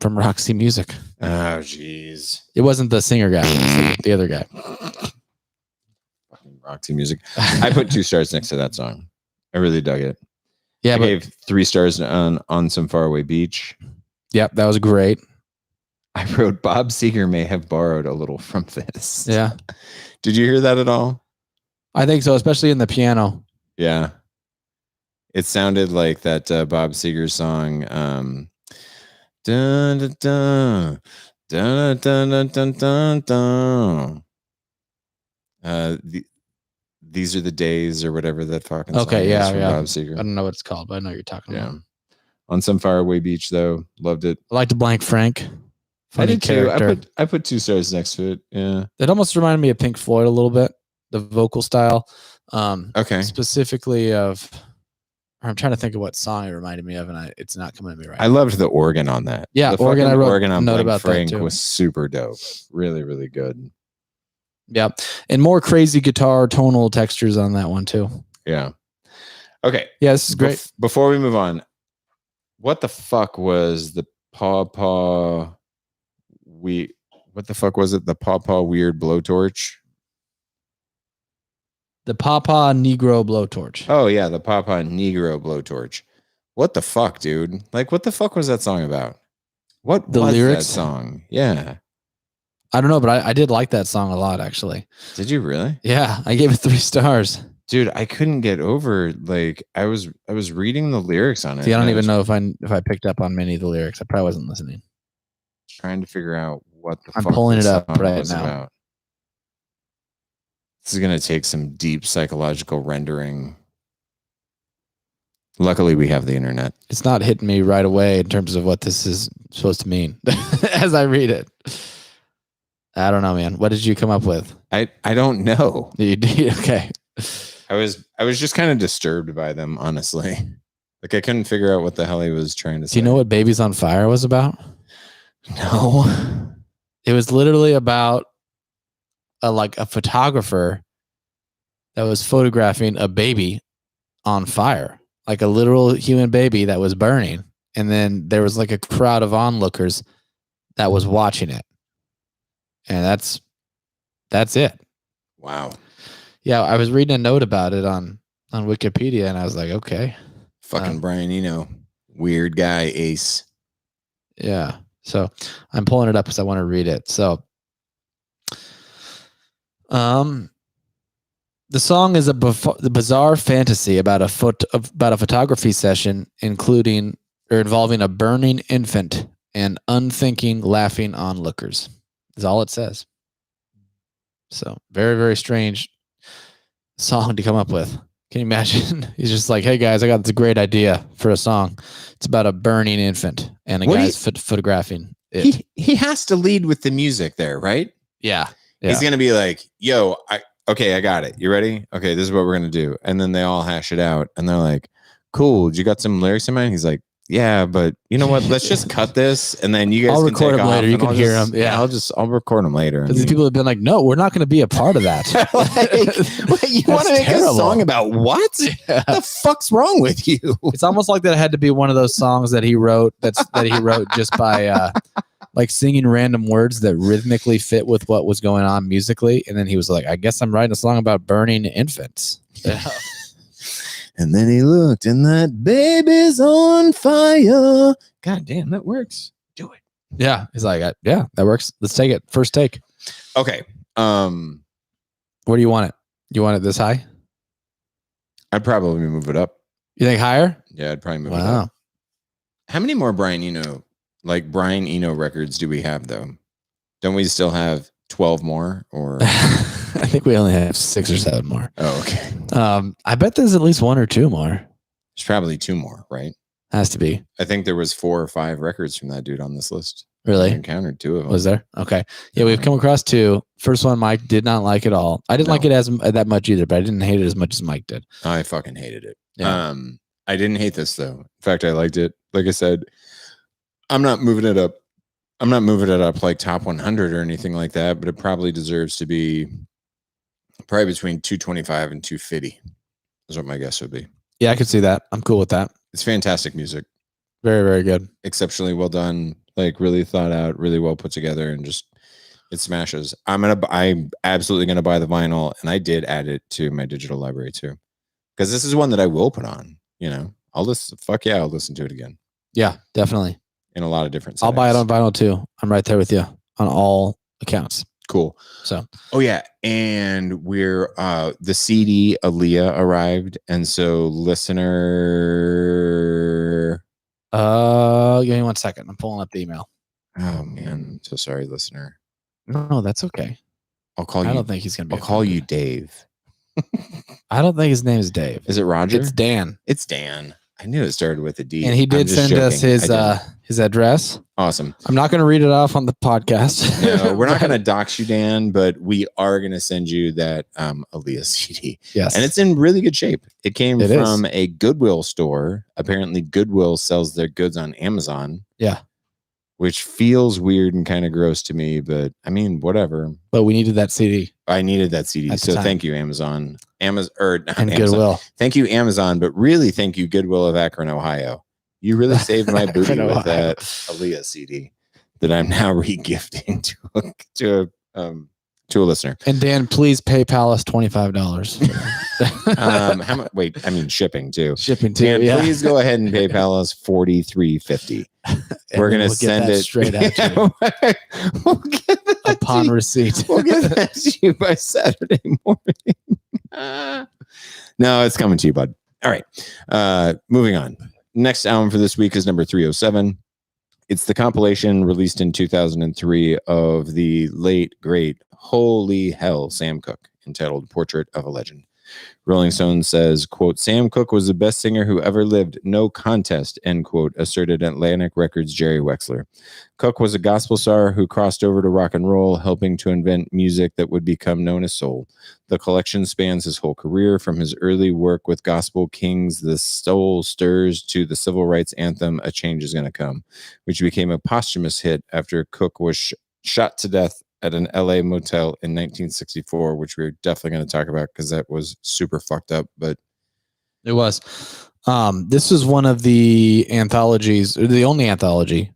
Roxy Music. Oh, jeez. It wasn't the singer guy. It was the other guy. Fucking Roxy music. I put 2 stars next to that song. I really dug it. Yeah, I but gave 3 stars on Some Faraway Beach. yep, that was great. I wrote Bob Seger may have borrowed a little from this. Yeah, Did you hear that at all? I think so, especially in the piano. Yeah. It sounded like that Bob Seger song. Dun, dun, dun, dun, dun, dun, dun, dun, dun. These are the days or whatever that fucking song Okay, is yeah, from yeah. Bob I Seger. don't know what it's called, but I know what you're talking Yeah. about. On Some Faraway Beach, though, loved it. I like to blank Frank. I Funny did too. character. I put 2 stars next to it. Yeah. It almost reminded me of Pink Floyd a little bit, the vocal style. Okay. Specifically of, I'm trying to think of what song it reminded me of, and it's not coming to me right. I loved the organ on that. Yeah, the organ. I fucking wrote organ on a note Blank about that Frank too. was super dope. Really, really good. Yeah, and more crazy guitar tonal textures on that one too. Yeah. Okay. Yeah, this is great. Before we move on, what the fuck was the what the fuck was it? The Paw Weird Blowtorch? The Papa Negro Blowtorch. Oh yeah, the Paw Negro Blowtorch. What the fuck, dude? Like, what the fuck was that song about? What The was lyrics? that song? Yeah. I don't know, but I did like that song a lot, actually. Did you really? Yeah, I gave it 3 stars. Dude, I couldn't get over, like, I was reading the lyrics on it. See, I don't and even was know if I picked up on many of the lyrics. I probably wasn't listening. trying to figure out what the I'm fuck pulling this it up song right was now. about. This is gonna take some deep psychological rendering. Luckily, we have the internet. It's not hitting me right away in terms of what this is supposed to mean as I read it. I don't know, man. What did you come up with? I don't know. Okay. I was just kind of disturbed by them, honestly. Like, I couldn't figure out what the hell he was trying to say. Do you know what Babies on Fire was about? No. It was literally about a photographer that was photographing a baby on fire, like a literal human baby that was burning. And then there was like a crowd of onlookers that was watching it. And that's it. Wow. Yeah, I was reading a note about it on Wikipedia, and I was like, okay. Fucking Brian Eno. Weird guy, ace. Yeah. So I'm pulling it up because I want to read it. So the song is a bizarre fantasy about a photography session involving a burning infant and unthinking, laughing onlookers. Is all it says. So very, very strange song to come up with. Can you imagine? He's just like, hey guys, I got this great idea for a song. It's about a burning infant and a guy's photographing it. He has to lead with the music there, right? Yeah. He's gonna be like, yo, I got it. You ready? Okay, this is what we're gonna do. And then they all hash it out and they're like, cool, you got some lyrics in mind? He's like, yeah, but you know what? Let's just cut this, and then you guys. I'll can record take them off, later. You and can I'll hear just- them. Yeah. I'll record them later. Because these people have been like, no, we're not going to be a part of that. Like, you want to make terrible. a song about what? Yeah. The fuck's wrong with you? It's almost like that had to be one of those songs that he wrote just by like singing random words that rhythmically fit with what was going on musically. And then he was like, I guess I'm writing a song about burning infants. Yeah. And then he looked, and that baby's on fire. God damn, that works. Do it. Yeah. He's like, yeah, that works. Let's take it. First take. Okay. Where do you want it? You want it this high? I'd probably move it up. You think higher? Yeah, I'd probably move it Wow. up. How many more Brian Eno records do we have though? Don't we still have 12 more or I think we only have 6 or 7 more. Oh, okay. I bet there's at least 1 or 2 more. There's probably 2 more, right? Has to be. I think there was 4 or 5 records from that dude on this list. I Really? encountered 2 of them. Was there? Okay. Yeah, we've come across 2. First one, Mike did not like at all. I didn't like it as that much either, but I didn't hate it as much as Mike did. I fucking hated it. Yeah. I didn't hate this though. In fact, I liked it. Like I said, I'm not moving it up. I'm not moving it up like top 100 or anything like that, but it probably deserves to be probably between 225 and 250 is what my guess would be. Yeah, I could see that. I'm cool with that. It's fantastic music. Very, very good. exceptionally well done, like really thought out, really well put together, and just it smashes. I'm absolutely gonna buy the vinyl, and I did add it to my digital library too, because this is one that I will put on. You know, I'll listen. Fuck yeah, I'll listen to it again Yeah, definitely. in a lot of different. I'll buy it settings. on vinyl too. I'm right there with you on all accounts. Cool. So, oh yeah, and we're the CD Aaliyah arrived, and so listener. give me 1 second. I'm pulling up the email. Oh man, so sorry, listener. No, that's okay. I'll call you. I don't think he's gonna be. I'll call you offended. Dave. I don't think his name is Dave. Is it Roger? It's Dan. It's Dan. I knew it started with a D. And he I'm did just send us joking. his address. Awesome. I'm not going to read it off on the podcast. No, we're not going to dox you, Dan, but we are going to send you that Aaliyah CD. Yes. And it's in really good shape. It came It from is. a Goodwill store. Apparently, Goodwill sells their goods on Amazon. Yeah. Which feels weird and kind of gross to me, but I mean, whatever. But we needed that CD. I needed that CD. At the So time. thank you, Amazon. Not And Amazon. Goodwill. Thank you, Amazon, but really thank you, Goodwill of Akron, Ohio. You really saved my booty Akron, with Ohio. that Aaliyah CD that I'm now regifting to a listener. And Dan, please PayPal us $25. How much? Wait, I mean shipping too. Shipping too. Dan, Yeah. please go ahead and PayPal us $43.50. We're gonna we'll get send that it straight out to you We'll get that upon to you. receipt. We'll get that to you by Saturday morning. No, it's coming to you, bud. All right. Moving on. Next album for this week is number 307. It's the compilation released in 2003 of the late, great, holy hell, Sam Cooke, entitled Portrait of a Legend. Rolling Stone says, quote, Sam Cooke was the best singer who ever lived, no contest, end quote, asserted Atlantic Records' Jerry Wexler. Cooke was a gospel star who crossed over to rock and roll, helping to invent music that would become known as soul. The collection spans his whole career, from his early work with Gospel Kings, The Soul Stirs, to the civil rights anthem, A Change Is Gonna Come, which became a posthumous hit after Cooke was shot to death at an LA motel in 1964, which we're definitely going to talk about because that was super fucked up. But It was. This was one of the anthologies, or the only anthology,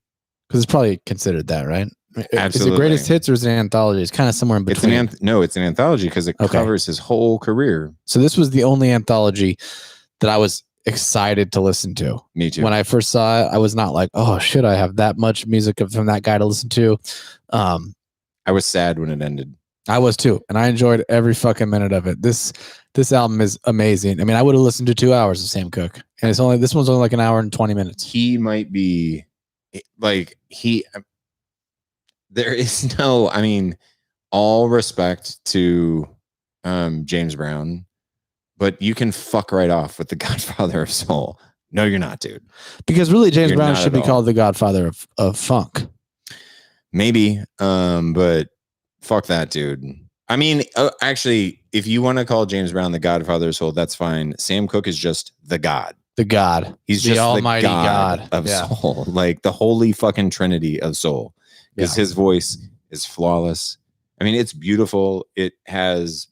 because it's probably considered that, right? Is Absolutely. it greatest hits or is it an anthology? It's kind of somewhere in between. it's an anthology because it Okay. covers his whole career. So this was the only anthology that I was excited to listen to. Me too. When I first saw it, I was not like, oh shit, I have that much music from that guy to listen to. I was sad when it ended. I was too, and I enjoyed every fucking minute of it. This album is amazing. I mean, I would have listened to 2 hours of Sam Cooke, and this one's only like an hour and 20 minutes. He might be like there is no, I mean, all respect to James Brown, but you can fuck right off with the Godfather of Soul. No, you're not, dude. Because really, James You're Brown not should at be all. called the Godfather of funk. Maybe, but fuck that, dude. I mean, actually, if you want to call James Brown the Godfather of Soul, that's fine. Sam Cooke is just the God. The God. He's The just Almighty the God, God. of Yeah. soul, like the holy fucking Trinity of soul. Because Yeah. his voice is flawless. I mean, it's beautiful. It has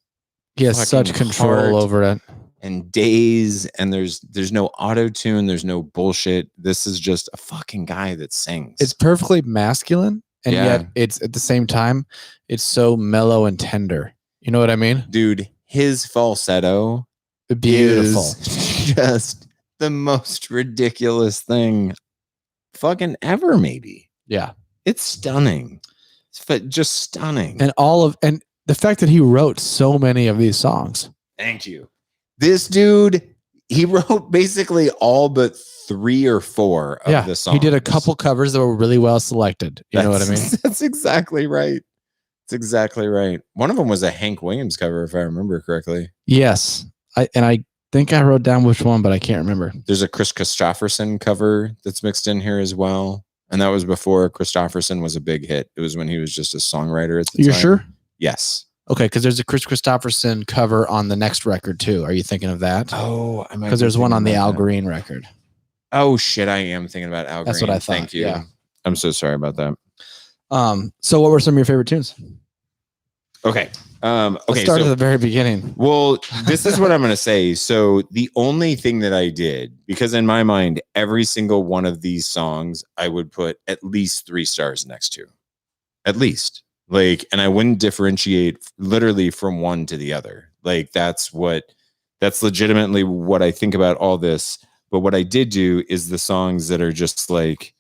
He has such fucking control heart over it. and days, and there's no auto tune. There's no bullshit. This is just a fucking guy that sings. It's perfectly masculine, and Yeah. yet it's at the same time, it's so mellow and tender. You know what I mean? dude. His falsetto Beautiful. is just the most ridiculous thing fucking ever. Maybe Yeah. it's stunning. Just stunning. And the fact that he wrote so many of these songs. Thank you. This dude, he wrote basically all but 3 or 4 of the songs. He did a couple covers that were really well selected. You know what I mean? That's exactly right. That's exactly right. One of them was a Hank Williams cover, if I remember correctly. Yes. I think I wrote down which one, but I can't remember. There's a Chris Christopherson cover that's mixed in here as well. And that was before Christopherson was a big hit. It was when he was just a songwriter at the time. You're sure? Yes. Okay, because there's a Chris Christopherson cover on the next record too. Are you thinking of that? Oh, I might Because be there's one thinking on the about Al that. Green record. Oh shit, I am thinking about Al That's Green. what I thought, Thank you. yeah. I'm so sorry about that. So what were some of your favorite tunes? Okay. Let's Okay. start at So, the very beginning. well, this is what I'm going to say. So the only thing that I did, because in my mind, every single one of these songs, I would put at least 3 stars next to, at least. Like, and I wouldn't differentiate literally from one to the other. Like, that's legitimately what I think about all this. But what I did do is the songs that are just like,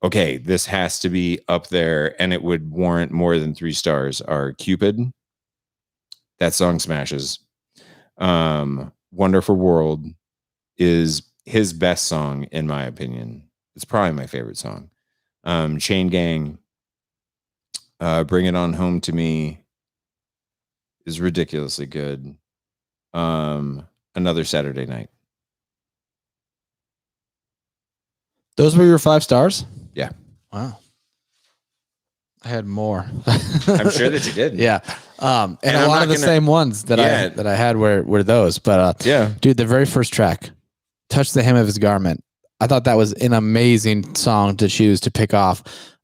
okay, this has to be up there and it would warrant more than 3 stars are Cupid. That song smashes. Wonderful World is his best song, in my opinion. It's probably my favorite song. Chain Gang, Bring It On Home to Me is ridiculously good. Another Saturday Night. Those were your 5 stars? Yeah. Wow. I had more. I'm sure that you did. Yeah. And And a I'm lot not of the gonna- same ones that I had were those. But Yeah. dude, the very first track, Touch the Hem of His Garment. I thought that was an amazing song to choose to pick off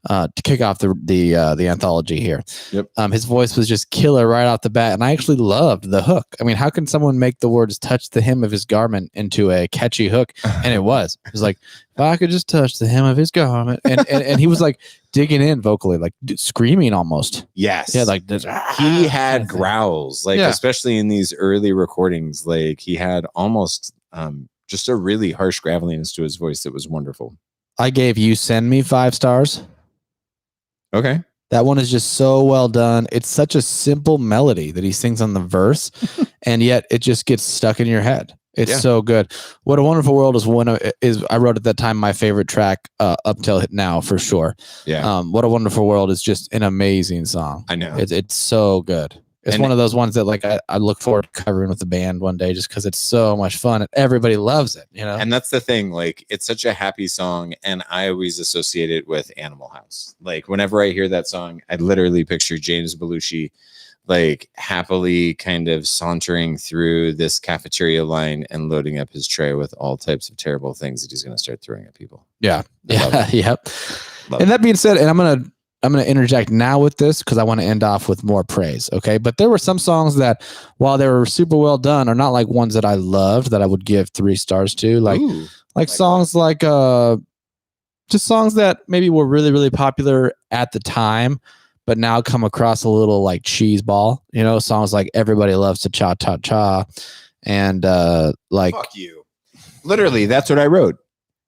to kick off the anthology here. Yep. His voice was just killer right off the bat, and I actually loved the hook. I mean, how can someone make the words "touch the hem of his garment" into a catchy hook? And it was. It was like, if I could just touch the hem of his garment, and he was like digging in vocally, like screaming almost. Yes. Yeah, like this. He had growls, like Yeah. especially in these early recordings, like he had almost just a really harsh graveliness to his voice that was wonderful. I gave You Send Me 5 stars. Okay. That one is just so well done. It's such a simple melody that he sings on the verse, and yet it just gets stuck in your head. It's Yeah. so good. What a Wonderful World is I wrote at that time my favorite track up till now for sure. Yeah. What a Wonderful World is just an amazing song. I know. It's so good. It's And- one of those ones that like I look forward to covering with the band one day just because it's so much fun and everybody loves it. You know. And that's the thing, like it's such a happy song, and I always associate it with Animal House. Like whenever I hear that song, I literally picture James Belushi like happily kind of sauntering through this cafeteria line and loading up his tray with all types of terrible things that he's going to start throwing at people. Yeah. Love Yeah. Yep. Love And that being said, and I'm gonna interject now with this because I want to end off with more praise. Okay. But there were some songs that, while they were super well done, are not like ones that I loved that I would give 3 stars to. Like Ooh. songs like just songs that maybe were really, really popular at the time, but now come across a little like cheese ball, you know, songs like Everybody Loves to Cha Cha Cha and like Fuck you. Literally, that's what I wrote.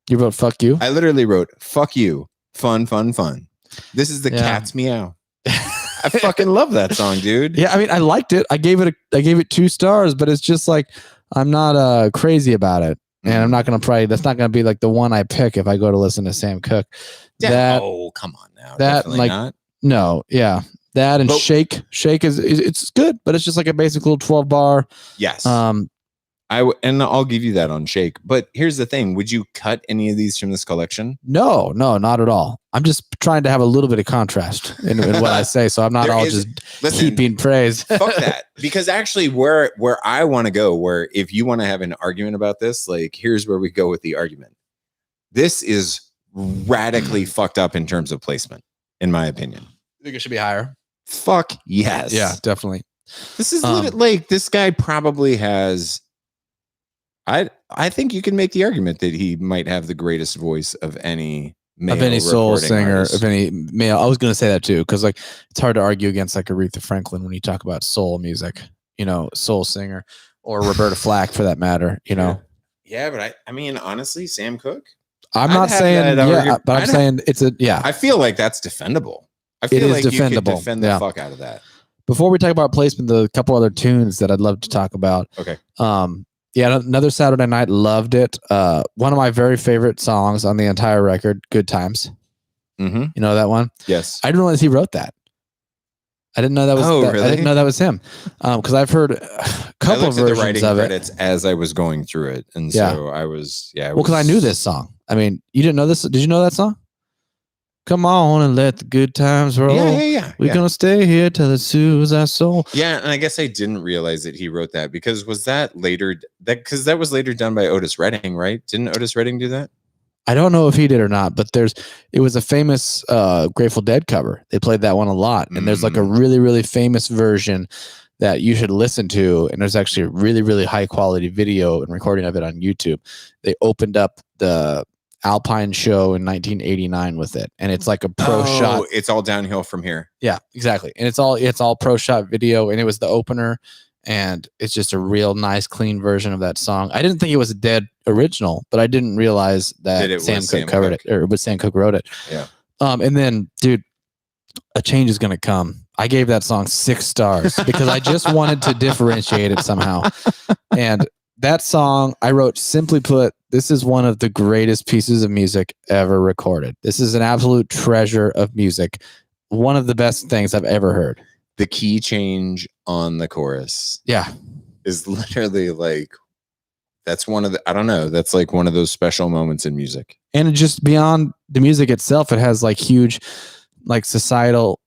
you wrote Fuck You. I literally wrote, fuck you. Fun, fun, fun. This is the Yeah. cat's meow. I fucking love that song, dude. Yeah, I mean, I liked it. I gave it 2 stars, but it's just like I'm not crazy about it, and I'm not gonna that's not gonna be like the one I pick if I go to listen to Sam Cooke. Yeah. Oh, come on now. that, Definitely like, not. No, yeah, that and But- Shake is it's good, but it's just like a basic little 12 bar. Yes. Um, And I'll give you that on Shake. But here's the thing: would you cut any of these from this collection? no, not at all. I'm just trying to have a little bit of contrast in what I say, so I'm not There all is- just Listen, heaping praise. fuck that. Because actually, where I want to go, where if you want to have an argument about this, like here's where we go with the argument. This is radically fucked up in terms of placement, in my opinion. I think it should be higher. Fuck yes. Yeah, definitely. This is Um, like this guy probably has. I think you can make the argument that he might have the greatest voice of any male Of any soul recording singer, artist. of any male. I was going to say that too, because like it's hard to argue against like Aretha Franklin when you talk about soul music, you know, soul singer, or Roberta Flack for that matter. You know, Yeah, but I mean, honestly, Sam Cooke. I'm I'd not have saying that yeah, argument. but I'm I'd saying it's a yeah. I feel like that's defendable. I feel is like you could defendable, defend the yeah. fuck out of that. Before we talk about placement, the couple other tunes that I'd love to talk about. Okay. Yeah, another Saturday Night, loved it. One of my very favorite songs on the entire record, Good Times. Mm-hmm. You know that one? Yes. I didn't realize he wrote that. I didn't know that was. Oh, I really? didn't know that was him. Because I've heard a I couple looked at the versions writing of it. credits as I was going through it, and Yeah. so I was Well, because I knew this song. I mean, you didn't know this. Did you know that song? Come on and let the good times roll. Yeah. We're gonna stay here till it soothes our soul. Yeah, and I guess I didn't realize that he wrote that because was that later? That was later done by Otis Redding, right? Didn't Otis Redding do that? I don't know if he did or not, but it was a famous Grateful Dead cover. They played that one a lot, and there's like a really, really famous version that you should listen to. And there's actually a really, really high quality video and recording of it on YouTube. They opened up the Alpine show in 1989 with it, and it's like a pro shot. It's all downhill from here. Yeah, exactly. And it's all pro shot video, and it was the opener, and it's just a real nice, clean version of that song. I didn't think it was a Dead original, but I didn't realize that Sam Cooke covered it, or Sam Cooke wrote it. Yeah. And then, dude, a change is gonna come. I gave that song 6 stars because I just wanted to differentiate it somehow. And that song I wrote, simply put, this is one of the greatest pieces of music ever recorded. This is an absolute treasure of music. One of the best things I've ever heard. The key change on the chorus. Yeah. Is literally like, that's one of the, I don't know, that's like one of those special moments in music. And just beyond the music itself, it has like huge, like societal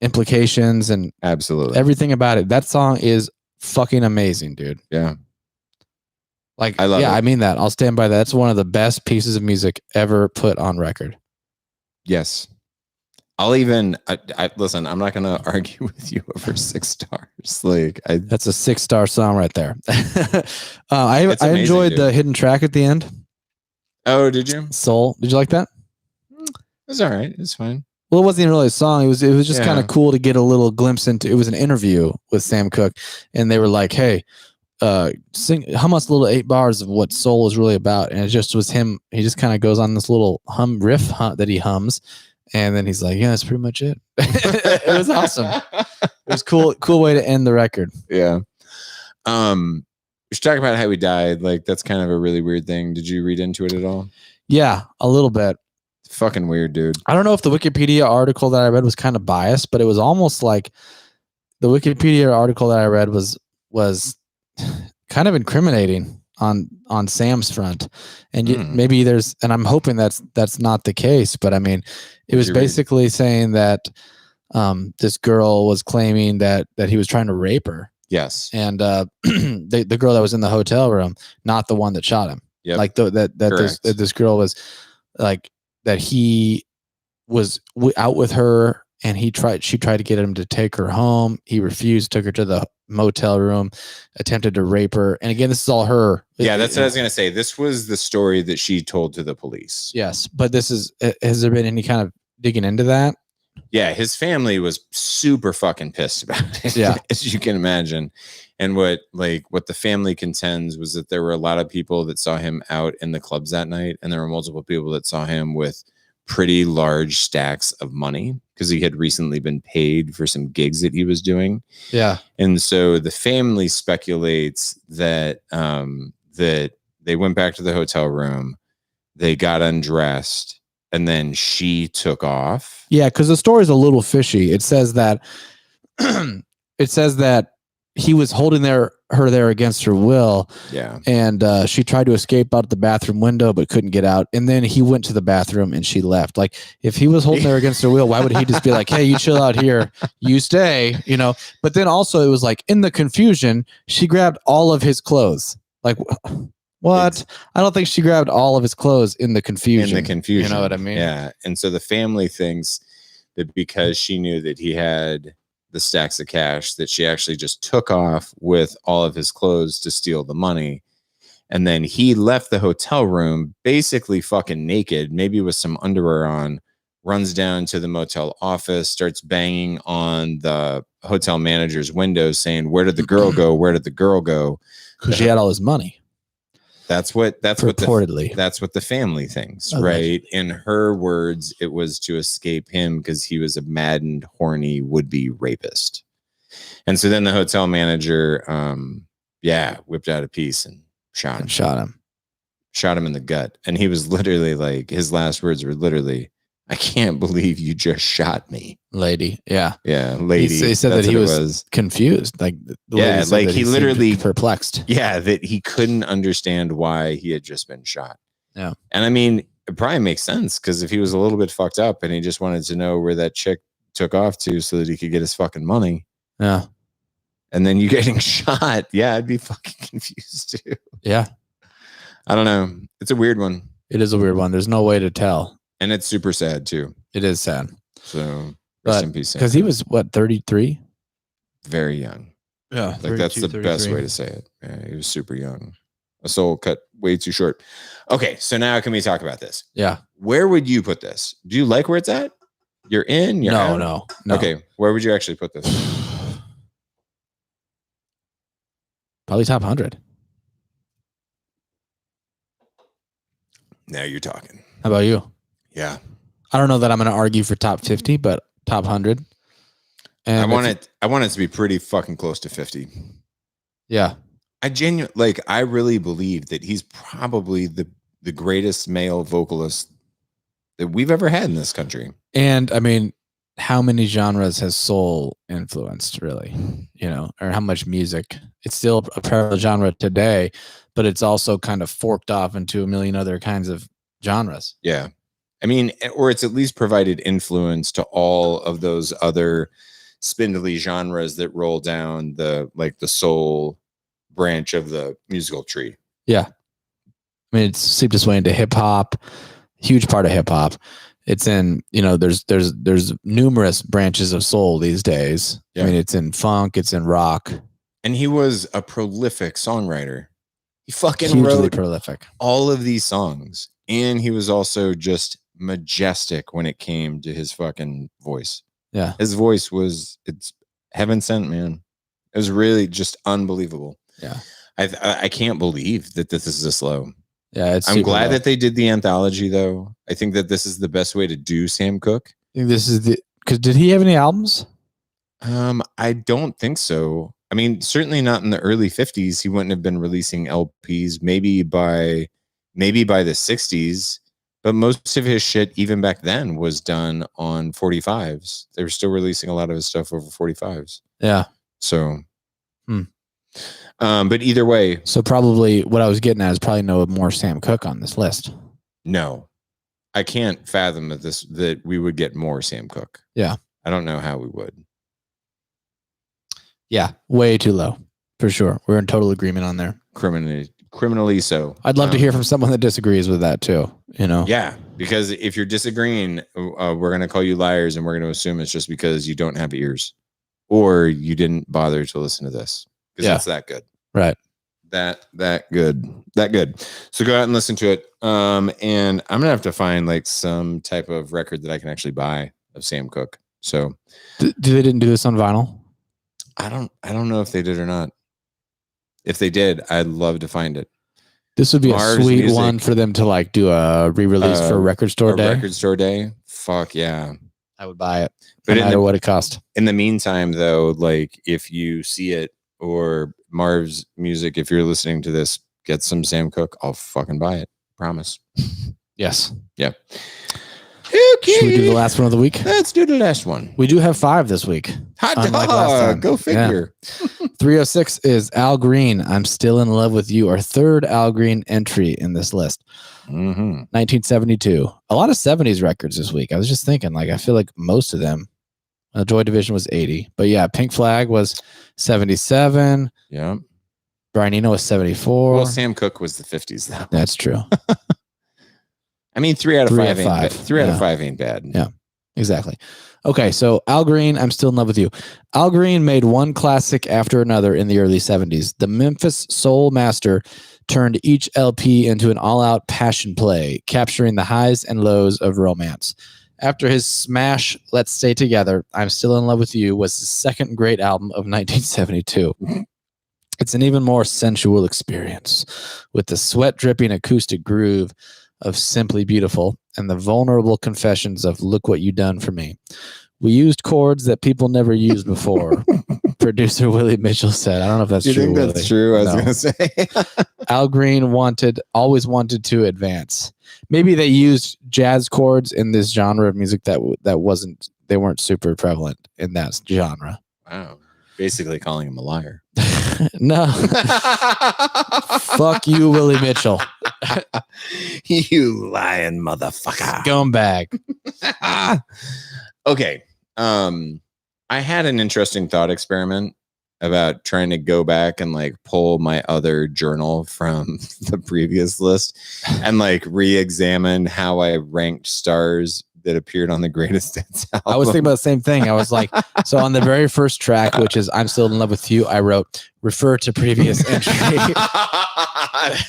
implications and absolutely everything about it. That song is fucking amazing, dude. Yeah. Like, I love it. I mean that. I'll stand by that. That's one of the best pieces of music ever put on record. Yes. I'll even, I listen, I'm not going to argue with you over 6 stars. Like, that's a 6-star song right there. I enjoyed dude. the hidden track at the end. Oh, did you? Soul. Did you like that? It's all right. It's fine. Well, it wasn't even really a song. It was just kind of cool to get a little glimpse into. It was an interview with Sam Cooke, and they were like, "Hey, hum us a little 8 bars of what Soul is really about." And it just was him. He just kind of goes on this little riff that he hums, and then he's like, "Yeah, that's pretty much it." It was awesome. It was cool way to end the record. Yeah. We should talk about how he died. Like, that's kind of a really weird thing. Did you read into it at all? Yeah, a little bit. Fucking weird, dude. I don't know if the Wikipedia article that I read was kind of biased, but it was almost like the Wikipedia article that I read was kind of incriminating on Sam's front. And maybe and I'm hoping that's not the case, but I mean, it was basically saying that this girl was claiming that he was trying to rape her. Yes. And the girl that was in the hotel room, not the one that shot him. Yep. Like this girl was like, that he was out with her, and she tried to get him to take her home. He refused, took her to the motel room, attempted to rape her. And again, this is all her. Yeah, that's what I was going to say. This was the story that she told to the police. Yes. But has there been any kind of digging into that? Yeah, his family was super fucking pissed about it. Yeah. As you can imagine. And what the family contends was that there were a lot of people that saw him out in the clubs that night, and there were multiple people that saw him with pretty large stacks of money because he had recently been paid for some gigs that he was doing. Yeah. And so the family speculates that that they went back to the hotel room, they got undressed, and then she took off. Yeah, because the story's a little fishy. It says that he was holding her there against her will. Yeah. And she tried to escape out the bathroom window, but couldn't get out. And then he went to the bathroom and she left. Like, if he was holding her against her will, why would he just be like, "Hey, you chill out here, you stay," you know? But then also it was like, in the confusion, she grabbed all of his clothes. Like, what? I don't think she grabbed all of his clothes in the confusion. You know what I mean? Yeah. And so the family thinks that because she knew that he had the stacks of cash, that she actually just took off with all of his clothes to steal the money. And then he left the hotel room basically fucking naked, maybe with some underwear on, runs down to the motel office, starts banging on the hotel manager's window saying, "Where did the girl go? Where did the girl go?" Because she had all his money. That's Purportedly. that's what the family thinks, Allegedly. right? In her words, it was to escape him because he was a maddened, horny would-be rapist. And so then the hotel manager, whipped out a piece and shot him. Shot him in the gut. And he was literally like, his last words were literally, "I can't believe you just shot me, lady." Yeah. Yeah, lady. He said that he was confused. Like, he literally perplexed. Yeah, that he couldn't understand why he had just been shot. Yeah. And I mean, it probably makes sense because if he was a little bit fucked up and he just wanted to know where that chick took off to so that he could get his fucking money. Yeah. And then you getting shot. Yeah, I'd be fucking confused too. Yeah. I don't know. It's a weird one. It is a weird one. There's no way to tell. And it's super sad too. It is sad. So But rest in peace. because he was what 33. Very young. Yeah, Like that's the best way to say it. Yeah, he was super young. A soul cut way too short. Okay, so now can we talk about this? Yeah. Where would you put this? Do you like where it's at? You're in? You're out? No. Okay, where would you actually put this? Probably top 100. Now you're talking. How about you? Yeah. I don't know that I'm going to argue for top 50, but top 100. And I want it to be pretty fucking close to 50. Yeah. I really believe that he's probably the greatest male vocalist that we've ever had in this country. And I mean, how many genres has soul influenced, really? You know, or how much music? It's still a parallel genre today, but it's also kind of forked off into a million other kinds of genres. Yeah. I mean, or it's at least provided influence to all of those other spindly genres that roll down the soul branch of the musical tree. Yeah. I mean, it's seeped its way into hip hop, huge part of hip hop. It's in, there's numerous branches of soul these days. Yeah. I mean, it's in funk, it's in rock. And he was a prolific songwriter. He fucking Hugely wrote prolific. all of these songs. And he was also just majestic when it came to his fucking voice. Yeah. His voice it's heaven sent, man. It was really just unbelievable. Yeah. I can't believe that this is this low. Yeah. I'm glad that they did the anthology though. I think that this is the best way to do Sam Cooke. I think this is because did he have any albums? I don't think so. I mean, certainly not in the early 50s. He wouldn't have been releasing LPs, maybe by the 60s. But most of his shit, even back then, was done on 45s. They were still releasing a lot of his stuff over 45s. Yeah. So, but either way. So probably what I was getting at is probably no more Sam Cooke on this list. No, I can't fathom that we would get more Sam Cooke. Yeah. I don't know how we would. Yeah. Way too low for sure. We're in total agreement on there. Criminally so. I'd love to hear from someone that disagrees with that too. Yeah, because if you're disagreeing, we're going to call you liars and we're going to assume it's just because you don't have ears or you didn't bother to listen to this because it's that good. Right. That good. So go out and listen to it. And I'm going to have to find some type of record that I can actually buy of Sam Cooke. So they didn't do this on vinyl? I don't know if they did or not. If they did, I'd love to find it. This would be Mars a sweet Music. one for them to do a re-release for Record Store Day. Record Store Day. Fuck yeah. I would buy it. But no matter what it cost. In the meantime, though, if you see it or Marv's Music, if you're listening to this, get some Sam Cooke. I'll fucking buy it. Promise. Yes. Yep. Okay. Should we do the last one of the week? Let's do the last one. We do have 5 this week. Hot dog. Go figure. Yeah. 306 is Al Green. I'm Still in Love with You. Our third Al Green entry in this list. 1972. A lot of 70s records this week. I was just thinking, I feel like most of them. Joy Division was 80. But yeah, Pink Flag was 77. Yeah. Brian Eno was 74. Well, Sam Cooke was the 50s, though. That's true. I mean, 3 out of 5 ain't bad. 3 out Yeah. of 5 ain't bad. Yeah, exactly. Okay, so Al Green, I'm Still in Love with You. Al Green made one classic after another in the early 70s. The Memphis Soul Master turned each LP into an all-out passion play, capturing the highs and lows of romance. After his smash, Let's Stay Together, I'm Still in Love with You was the second great album of 1972. It's an even more sensual experience with the sweat-dripping acoustic groove of Simply Beautiful and the vulnerable confessions of Look What You Done For Me. We used chords that people never used before. Producer Willie Mitchell said. I don't know if that's Do you true. think that's Willie. true? I was No. going to say. Al Green always wanted to advance. Maybe they used jazz chords in this genre of music they weren't super prevalent in that genre. Wow. Basically calling him a liar. No. Fuck you, Willie Mitchell. You lying motherfucker. Scumbag. Okay. I had an interesting thought experiment about trying to go back and like pull my other journal from the previous list and like re-examine how I ranked stars that appeared on the greatest hits album. I was thinking about the same thing. I was like, so on the very first track, which is I'm Still in Love with You, I wrote refer to previous entry.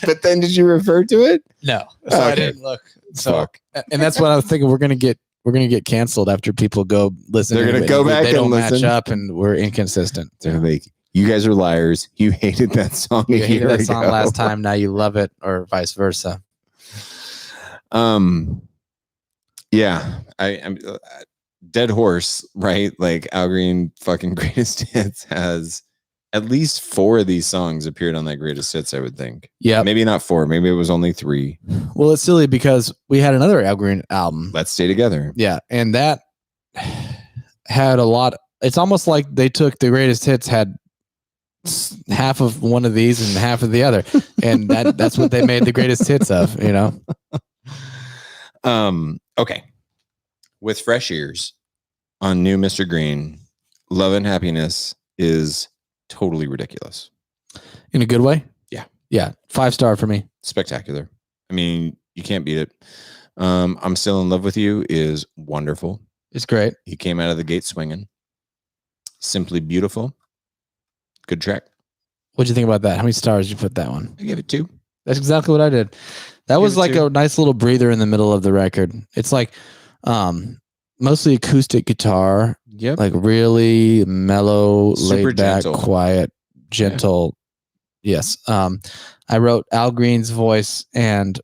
But then did you refer to it? No. So I didn't look. So and that's what I was thinking. We're gonna get canceled after people go listen. They're gonna go back they don't and match listen. up and we're inconsistent. They're like, you guys are liars. You hated that song. You hated that song last time, now you love it, or vice versa. Yeah, I'm Dead Horse, right? Like Al Green fucking greatest hits has at least 4 of these songs appeared on that greatest hits, I would think. Yeah. Maybe not 4, maybe it was only 3. Well, it's silly because we had another Al Green album. Let's Stay Together. Yeah, and that had a lot. It's almost like they took the greatest hits, had half of one of these and half of the other, and that's what they made the greatest hits of, you know. Okay. With fresh ears on new Mr. Green, Love and Happiness is totally ridiculous. In a good way? Yeah. Yeah. 5-star for me. Spectacular. I mean, you can't beat it. I'm Still in Love with You is wonderful. It's great. He came out of the gate swinging. Simply beautiful. Good track. What'd you think about that? How many stars did you put that one? I gave it 2. That's exactly what I did. That was like a nice little breather in the middle of the record. It's like mostly acoustic guitar. Yep. Like really mellow, Super laid back, gentle. quiet, gentle. Yeah. Yes. I wrote Al Green's voice and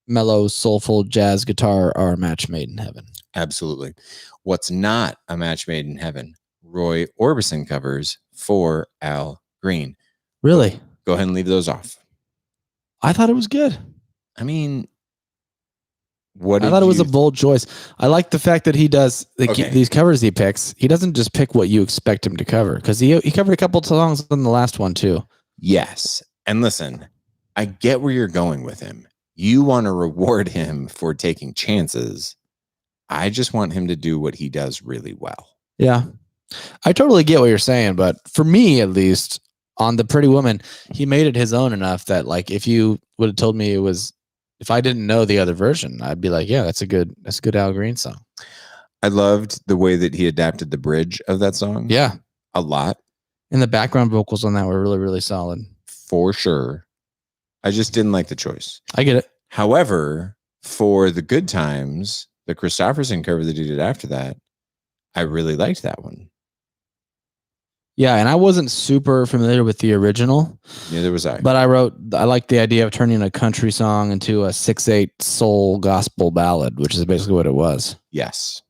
mellow, soulful jazz guitar are a match made in heaven. Absolutely. What's not a match made in heaven? Roy Orbison covers for Al Green. Really? Go ahead and leave those off. I thought it was good. I mean, I thought it was a bold choice. I like the fact that he does these covers he picks. He doesn't just pick what you expect him to cover, because he covered a couple of songs in the last one too. Yes. And listen, I get where you're going with him. You want to reward him for taking chances. I just want him to do what he does really well. Yeah. I totally get what you're saying, but for me at least, on the Pretty Woman, he made it his own enough that like if you would have told me it was, if I didn't know the other version, I'd be like, yeah, that's a good Al Green song. I loved the way that he adapted the bridge of that song. Yeah. A lot. And the background vocals on that were really, really solid. For sure. I just didn't like the choice. I get it. However, for the Good Times, the Christopherson cover that he did after that, I really liked that one. Yeah, and I wasn't super familiar with the original. Neither was I. But I like the idea of turning a country song into a 6/8 soul gospel ballad, which is basically what it was. Yes.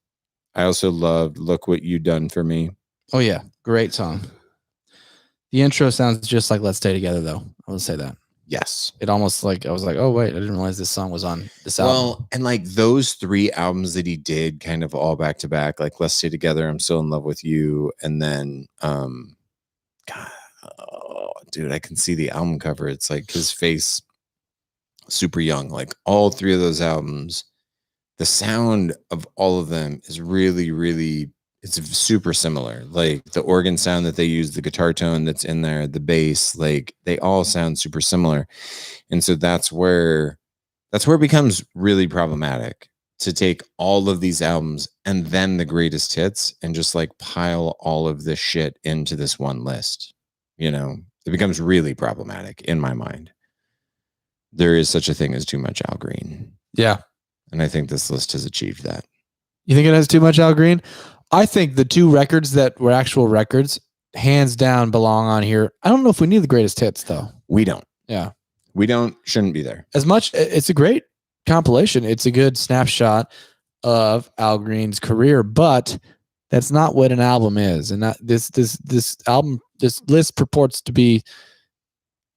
I also loved Look What You Done For Me. Oh, yeah. Great song. The intro sounds just like Let's Stay Together, though. I will say that. Yes. It almost like, I was like, oh, wait, I didn't realize this song was on this album. Well, and like those 3 albums that he did kind of all back to back, like Let's Stay Together, I'm Still in Love with You. And then, God, oh, dude, I can see the album cover. It's like his face super young. Like all 3 of those albums, the sound of all of them is really, really, it's super similar. Like the organ sound that they use, the guitar tone that's in there, the bass, like they all sound super similar. And so that's where it becomes really problematic to take all of these albums and then the greatest hits and just like pile all of this shit into this one list. You know, it becomes really problematic in my mind. There is such a thing as too much Al Green. Yeah. And I think this list has achieved that. You think it has too much Al Green? I think the 2 records that were actual records, hands down, belong on here. I don't know if we need the greatest hits, though. We don't. Yeah. We shouldn't be there. As much, it's a great compilation. It's a good snapshot of Al Green's career, but that's not what an album is. And that this list purports to be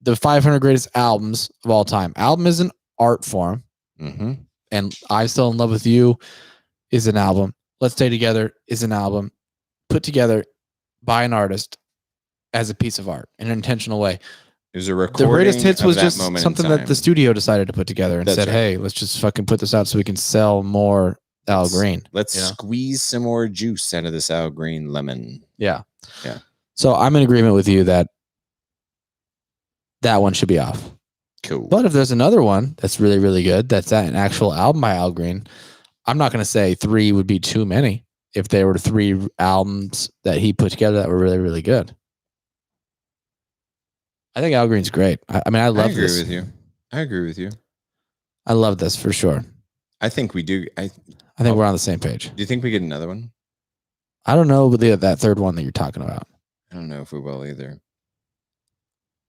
the 500 greatest albums of all time. Album is an art form. Mm-hmm. And I'm Still in Love with You is an album. Let's Stay Together is an album put together by an artist as a piece of art in an intentional way. It was a recording. The greatest hits was just moment something that the studio decided to put together and said, hey, let's just fucking put this out so we can sell more Al Green. Let's squeeze some more juice out of this Al Green lemon. Yeah. Yeah. So I'm in agreement with you that one should be off. Cool. But if there's another one that's really, really good, that's an actual album by Al Green, I'm not going to say 3 would be too many if there were 3 albums that he put together that were really, really good. I think Al Green's great. I mean, I love this. I agree with you. I agree with you. I love this for sure. I think we do. I think we're on the same page. Do you think we get another one? I don't know that third one that you're talking about. I don't know if we will either.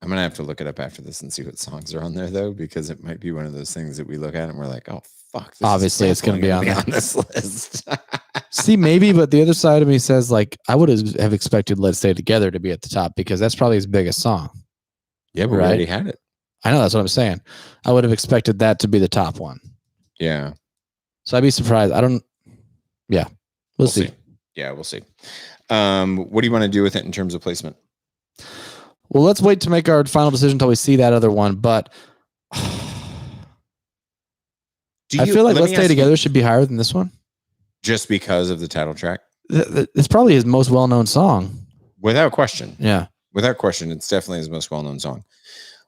I'm going to have to look it up after this and see what songs are on there, though, because it might be one of those things that we look at and we're like, oh, fuck. Obviously, it's going to be on this list. See, maybe, but the other side of me says, like, I would have expected Let's Stay Together to be at the top because that's probably his biggest song. Yeah, but we already had it. I know, that's what I'm saying. I would have expected that to be the top one. Yeah. So I'd be surprised. Yeah, we'll see. Yeah, we'll see. What do you want to do with it in terms of placement? Well, let's wait to make our final decision until we see that other one. But I feel like Let's Stay Together should be higher than this one. Just because of the title track? It's probably his most well-known song. Without question. Yeah. Without question, it's definitely his most well-known song.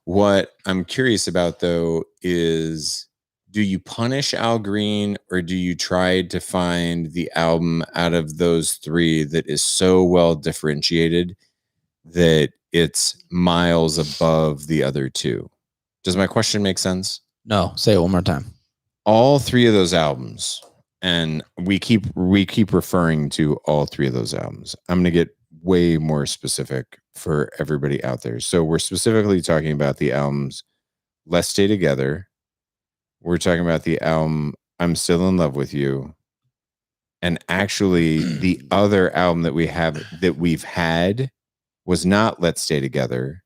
What I'm curious about, though, is do you punish Al Green or do you try to find the album out of those 3 that is so well differentiated that it's miles above the other 2? Does my question make sense? No, say it one more time. All 3 of those albums, and we keep referring to all 3 of those albums. I'm going to get way more specific for everybody out there. So we're specifically talking about the albums Let's Stay Together. We're talking about the album I'm Still in Love with You. And actually the other album that we've had was not Let's Stay Together.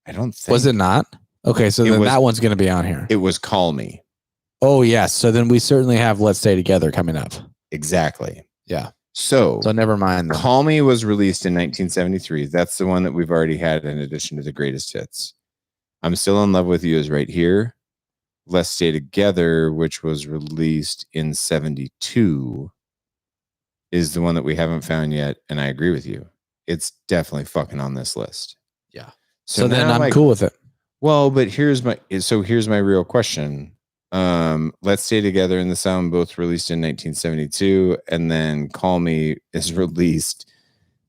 I don't think. Was it not? Okay, so then that one's going to be on here. It was Call Me. Oh, yes. So then we certainly have Let's Stay Together coming up. Exactly. Yeah. So never mind. Then. Call Me was released in 1973. That's the one that we've already had in addition to the greatest hits. I'm Still in Love with You is right here. Let's Stay Together, which was released in 72, is the one that we haven't found yet. And I agree with you. It's definitely fucking on this list. Yeah. So then I'm like, cool with it. Well, but here's my real question. Let's Stay Together and the Sound both released in 1972, and then Call Me is released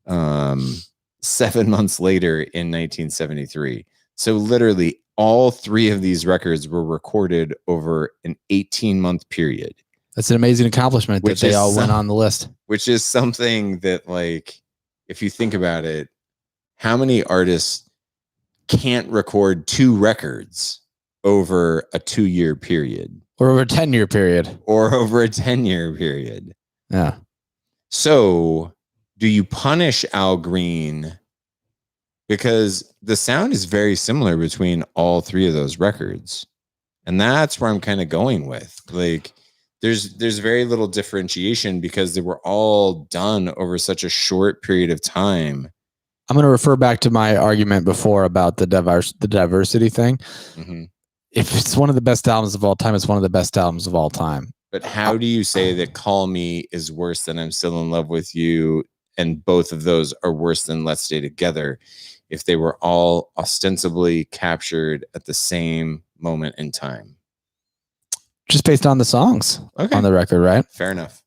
7 months later in 1973. So literally all 3 of these records were recorded over an 18-month period. That's an amazing accomplishment that they all went on the list. Which is something that, like, if you think about it, how many artists can't record 2 records over a 2-year period? Or over a 10-year period. Or over a 10-year period. Yeah. So do you punish Al Green? Because the sound is very similar between all 3 of those records. And that's where I'm kind of going with. Like, there's very little differentiation because they were all done over such a short period of time. I'm going to refer back to my argument before about the diversity thing. Mm-hmm. If it's one of the best albums of all time, it's one of the best albums of all time. But how do you say that Call Me is worse than I'm Still in Love with You, and both of those are worse than Let's Stay Together, if they were all ostensibly captured at the same moment in time? Just based on the songs on the record, right? Fair enough.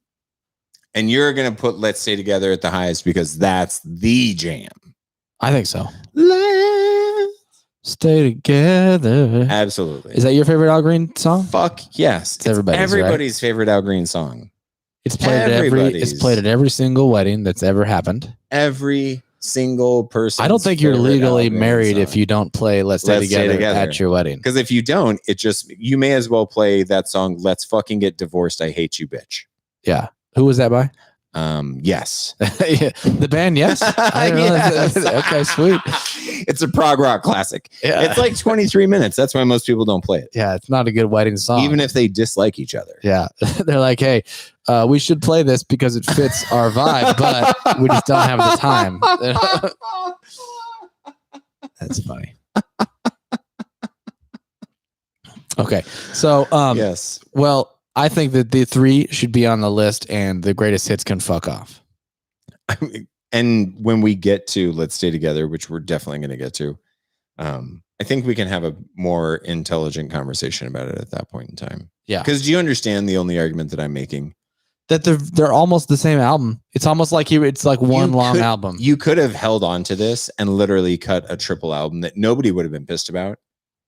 And you're going to put Let's Stay Together at the highest because that's the jam. I think so. Let's stay together. Absolutely. Is that your favorite Al Green song? Fuck yes. It's everybody's favorite Al Green song. It's played at every single wedding that's ever happened. Every single person. I don't think you're legally married if you don't play Let's Stay Together at your wedding. Because if you don't, you may as well play that song, Let's Fucking Get Divorced, I Hate You, Bitch. Yeah. Who was that by? Yes. The band, yes. Yes. Okay, sweet. It's a prog rock classic. Yeah. It's like 23 minutes. That's why most people don't play it. Yeah, it's not a good wedding song. Even if they dislike each other. Yeah. They're like, hey, we should play this because it fits our vibe, but we just don't have the time. That's funny. Okay. So, yes. Well, I think that the 3 should be on the list and the greatest hits can fuck off. I mean, And when we get to Let's Stay Together, which we're definitely going to get to, I think we can have a more intelligent conversation about it at that point in time. Yeah. Because do you understand the only argument that I'm making? That they're almost the same album. It's almost like it's like one long album. You could have held on to this and literally cut a triple album that nobody would have been pissed about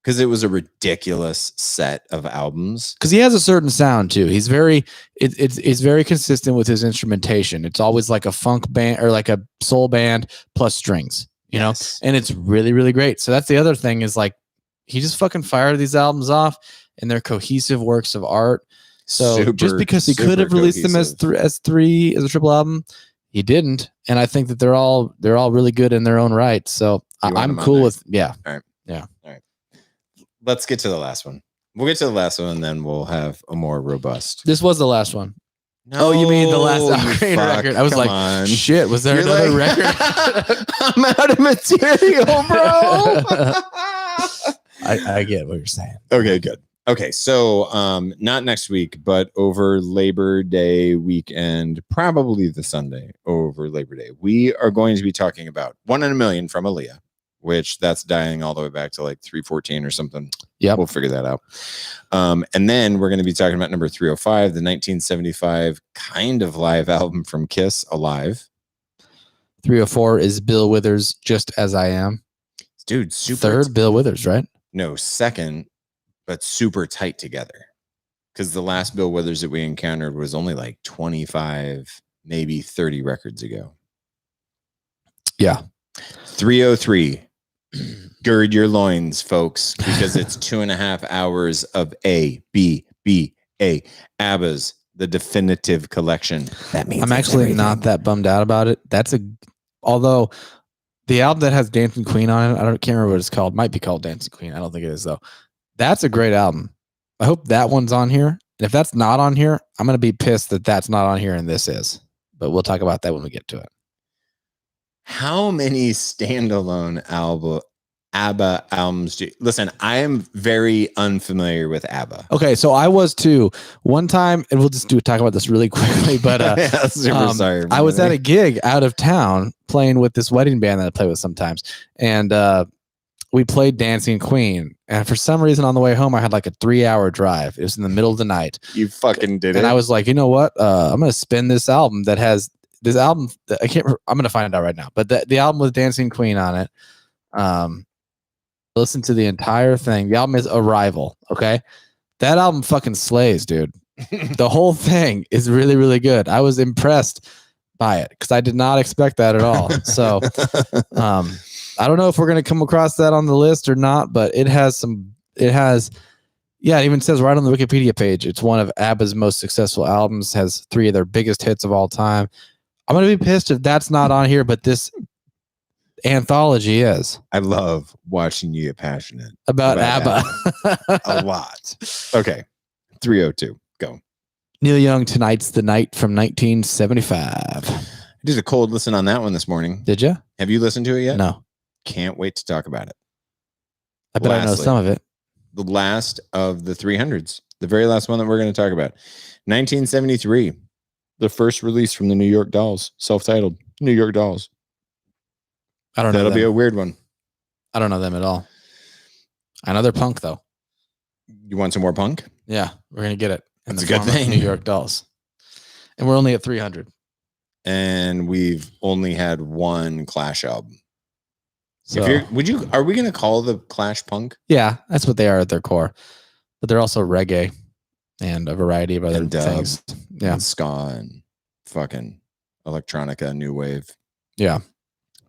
because it was a ridiculous set of albums. Because he has a certain sound too. He's very it's very consistent with his instrumentation. It's always like a funk band or like a soul band plus strings, you know, and it's really, really great. So that's the other thing is like he just fucking fired these albums off and they're cohesive works of art. So just because he could have released them as three as a triple album, he didn't. And I think that they're all really good in their own right. So I'm cool with All right. Let's get to the last one. We'll get to the last one and then we'll have a more robust. This was the last one. No, you mean the last Alcrane record? I was like, shit, was there another record? I'm out of material, bro. I get what you're saying. Okay, good. Okay, so not next week, but over Labor Day weekend, probably the Sunday over Labor Day, we are going to be talking about 1 in a Million from Aaliyah, which that's dying all the way back to like 314 or something. Yeah, we'll figure that out. And then we're going to be talking about number 305, the 1975 kind of live album from Kiss, Alive. 304 is Bill Withers, Just As I Am. Dude, super. Third, Bill Withers, right? No, second, but super tight together. Because the last Bill Withers that we encountered was only like 25, maybe 30 records ago. Yeah. 303. Gird your loins, folks, because it's 2.5 hours of A, B, B, A. ABBA's The Definitive Collection. That means I'm actually not that bummed out about it. Although the album that has Dancing Queen on it, can't remember what it's called. Might be called Dancing Queen. I don't think it is though. That's a great album. I hope that one's on here. And if that's not on here, I'm going to be pissed that that's not on here and this is. But we'll talk about that when we get to it. How many standalone ABBA albums listen? I am very unfamiliar with ABBA. Okay, so I was too. One time, and we'll just talk about this really quickly. But sorry. I was at a gig out of town playing with this wedding band that I play with sometimes, and we played Dancing Queen. And for some reason, on the way home, I had like a 3-hour drive. It was in the middle of the night. You fucking did it. And I was like, you know what? I'm going to spin this album that has this album. I'm going to find out right now. But the album with Dancing Queen on it. Listen to the entire thing. The album is Arrival. Okay. That album fucking slays, dude. The whole thing is really, really good. I was impressed by it because I did not expect that at all. So, I don't know if we're going to come across that on the list or not, but it even says right on the Wikipedia page, it's one of ABBA's most successful albums, has 3 of their biggest hits of all time. I'm going to be pissed if that's not on here, but this anthology is. I love watching you get passionate about ABBA. A lot. Okay. 302. Go. Neil Young, Tonight's the Night from 1975. I did a cold listen on that one this morning. Did you? Have you listened to it yet? No. Can't wait to talk about it. I bet I know some of it. The last of the 300s. The very last one that we're going to talk about. 1973. The first release from the New York Dolls. Self-titled. New York Dolls. I don't know. That'll be a weird one. I don't know them at all. I know they're punk, though. You want some more punk? Yeah, we're going to get it. That's a good thing. New York Dolls. And we're only at 300. And we've only had one Clash album. So, are we going to call the Clash punk? Yeah, that's what they are at their core. But they're also reggae and a variety of other things. Yeah. And ska and fucking electronica, new wave. Yeah.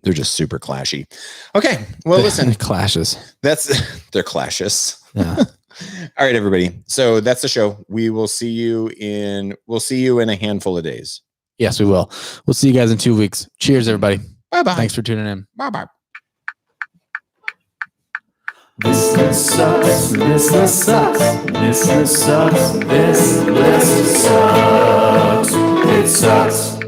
They're just super clashy. Okay. Well, listen. Clashes. They're clashes. Yeah. All right, everybody. So that's the show. We'll see you in a handful of days. Yes, we will. We'll see you guys in 2 weeks. Cheers, everybody. Bye-bye. Thanks for tuning in. Bye-bye. This list sucks. This list sucks. This list sucks. This list sucks. It sucks.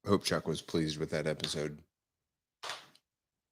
Hope Chuck was pleased with that episode.